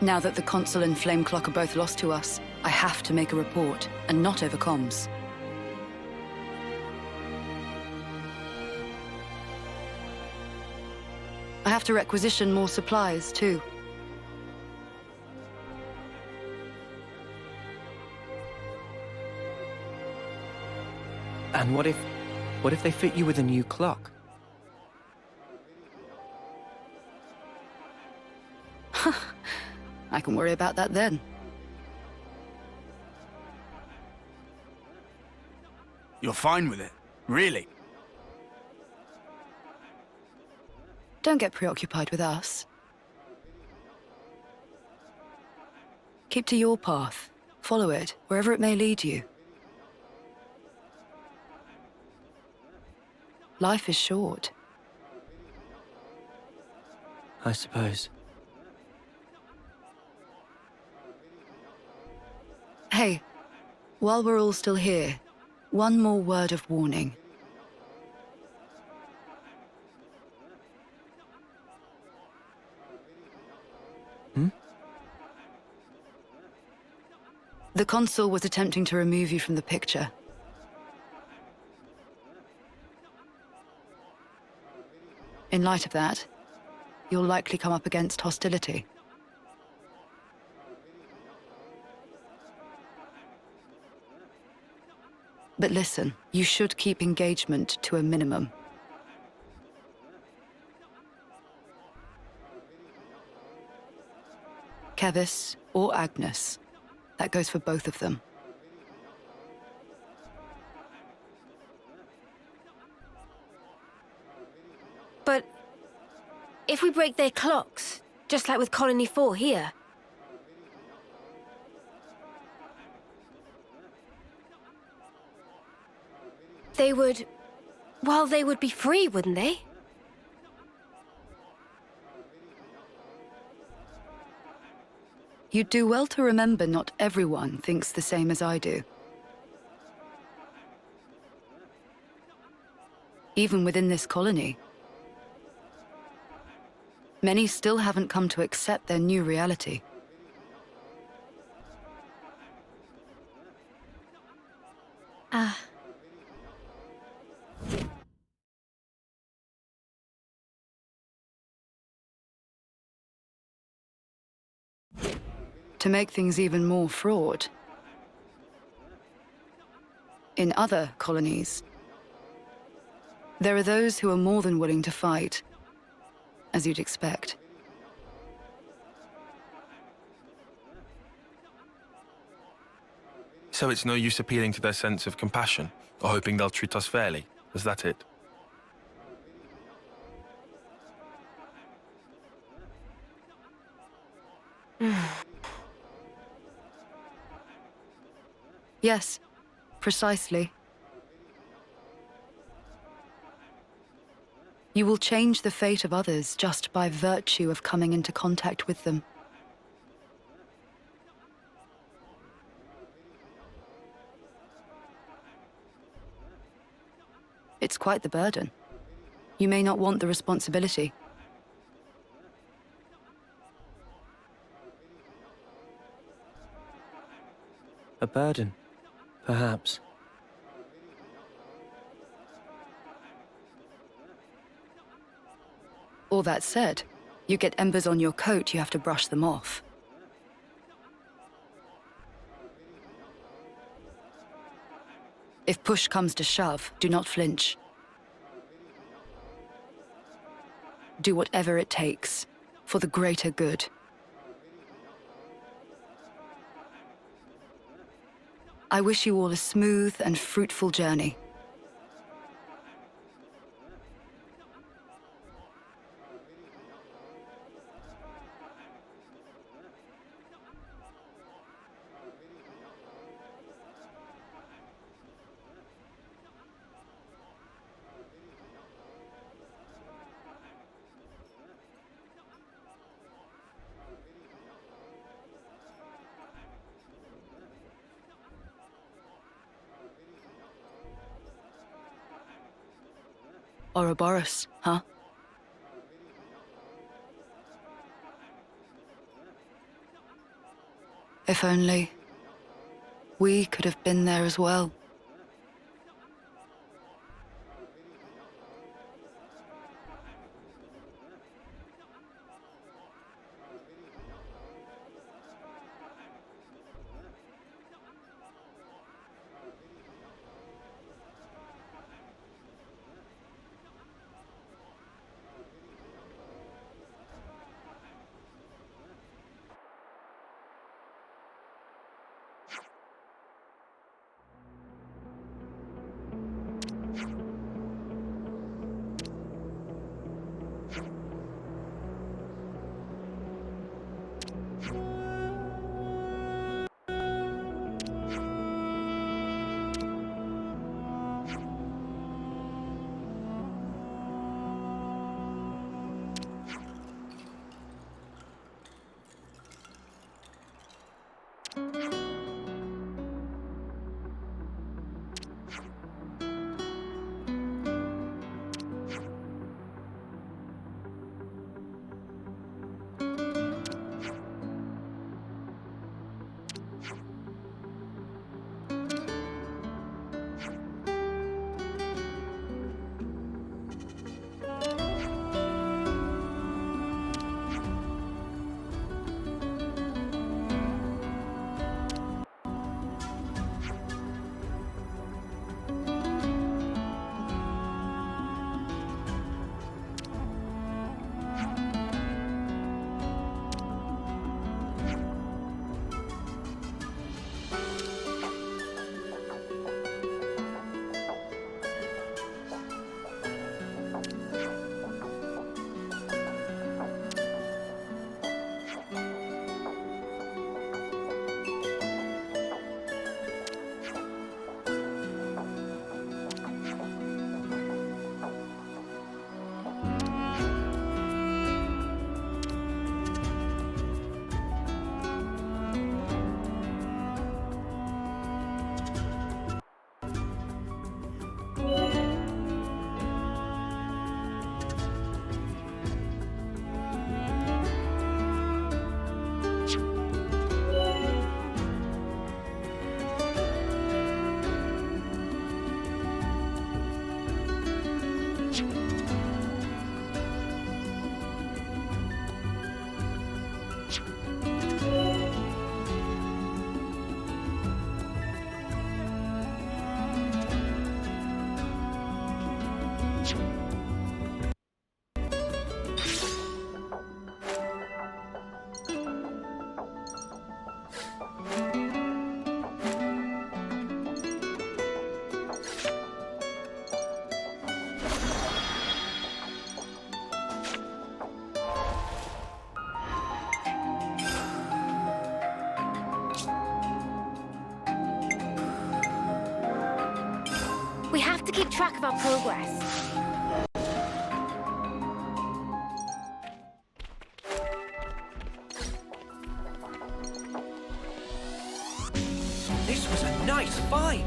Now that the consul and Flameclock are both lost to us, I have to make a report, and not over comms. I have to requisition more supplies, too. And what if they fit you with a new clock? I can worry about that then. You're fine with it? Really? Don't get preoccupied with us. Keep to your path. Follow it, wherever it may lead you. Life is short. I suppose. Hey, while we're all still here, one more word of warning. The consul was attempting to remove you from the picture. In light of that, you'll likely come up against hostility. But listen, you should keep engagement to a minimum. Kevis or Agnes. That goes for both of them. But if we break their clocks, just like with Colony 4 here, they would... well, they would be free, wouldn't they? You'd do well to remember not everyone thinks the same as I do. Even within this colony, many still haven't come to accept their new reality. To make things even more fraught, in other colonies, there are those who are more than willing to fight, as you'd expect. So it's no use appealing to their sense of compassion, or hoping they'll treat us fairly. Is that it? Yes, precisely. You will change the fate of others just by virtue of coming into contact with them. It's quite the burden. You may not want the responsibility. A burden, perhaps. All that said, you get embers on your coat, you have to brush them off. If push comes to shove, do not flinch. Do whatever it takes, for the greater good. I wish you all a smooth and fruitful journey. Ouroboros, huh? If only we could have been there as well. We have to keep track of our progress. This was a nice find.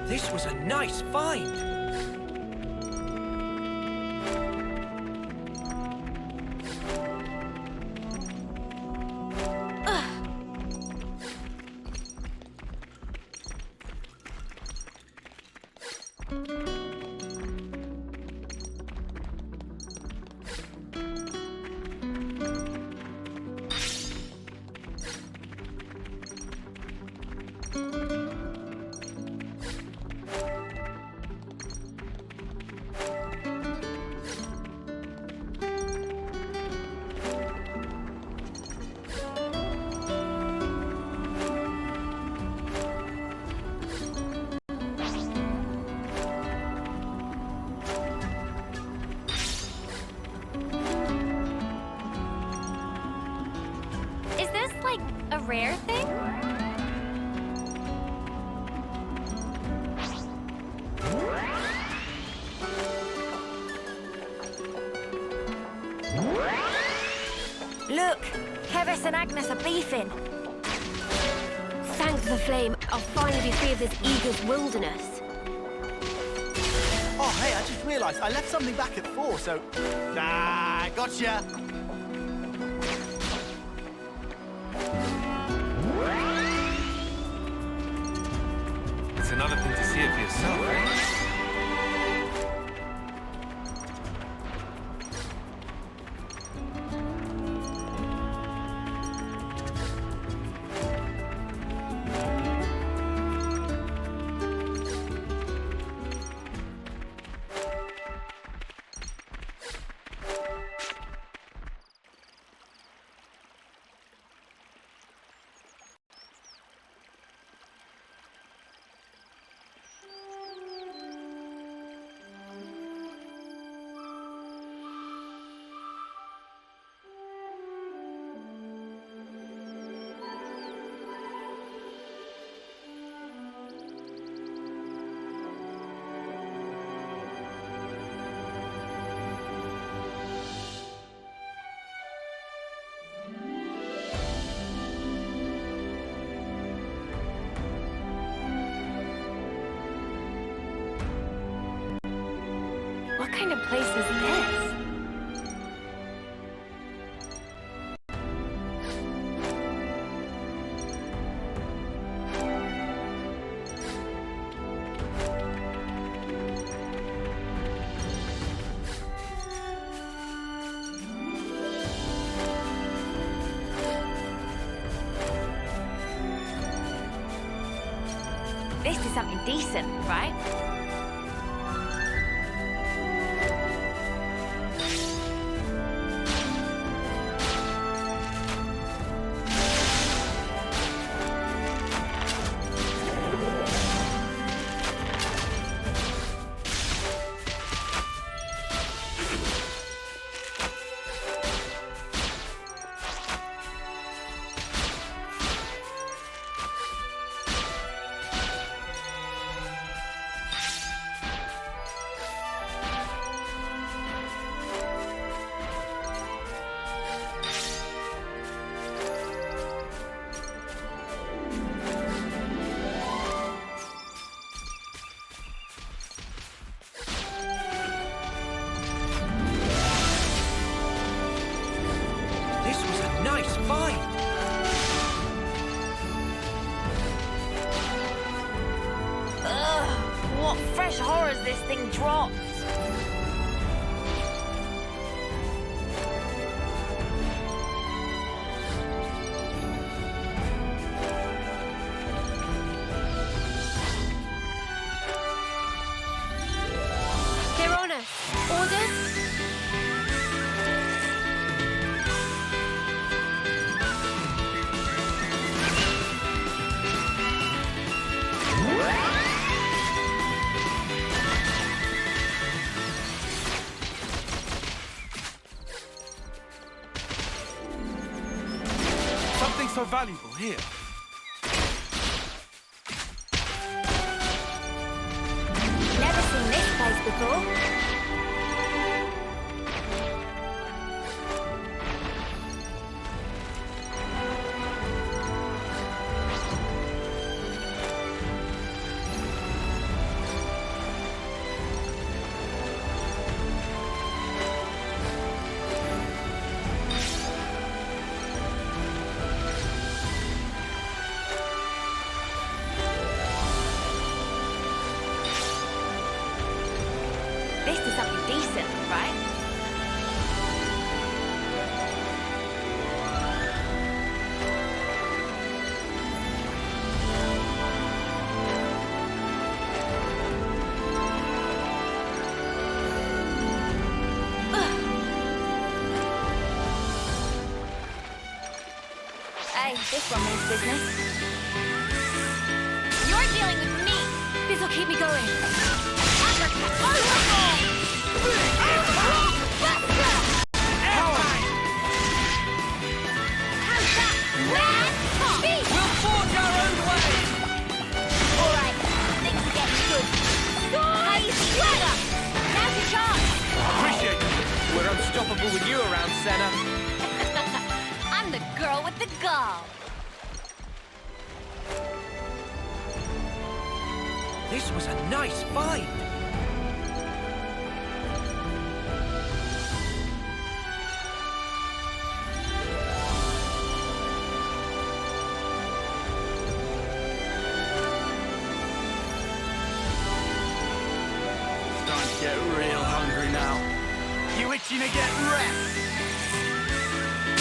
This was a nice find. Is this, like, a rare thing? Look, Kevis and Agnes are beefing. Thank the flame, I'll finally be free of this Eager's wilderness. Oh, hey, I just realised I left something back at 4, so... Ah, gotcha! It's another thing to see it for yourself, eh? What kind of place is this? This is something decent, right? Fresh horrors this thing dropped. Clearonus, orders? Something so valuable here. Never seen this place before. this one means business. You're dealing with me. This'll keep me going. We'll forge our own way! Alright, things are getting good. Hey, swagger! Now's your chance! Appreciate it. We're unstoppable with you around, Senna. I'm the girl with the gall. This was a nice fight. Starting to get real hungry now. You itching to get wrecked?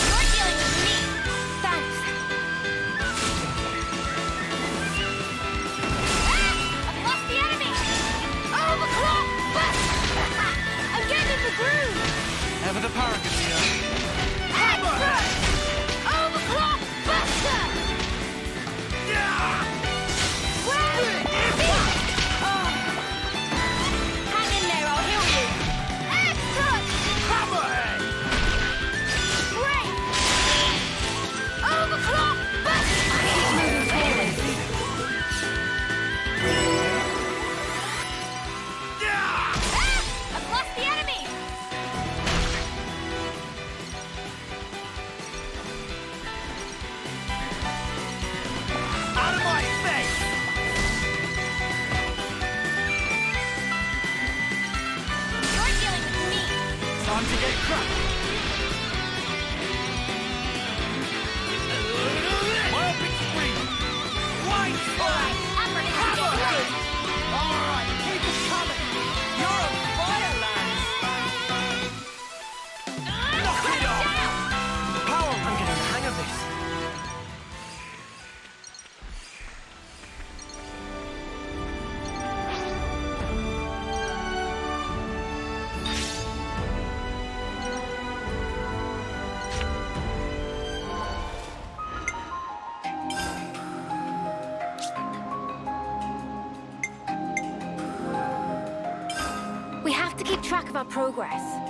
You're dealing with me. Thanks. I've lost the enemy! Overclock! I'm getting in the groove! Ever the paragon here. Excellent! Overclock! Buster! Hang in there, I'll heal you! Excellent! Hammerhead! Great! Overclock! Buster! Keep moving forward. I've lost the enemy! Out of my face! You're dealing with me! Time to get cracked! My epic scream! White Alright, I'm ready to get through! Alright, keep it coming! You're on fire, Lance! Knock it off! Power! I'm getting the hang of this. We have to keep track of our progress.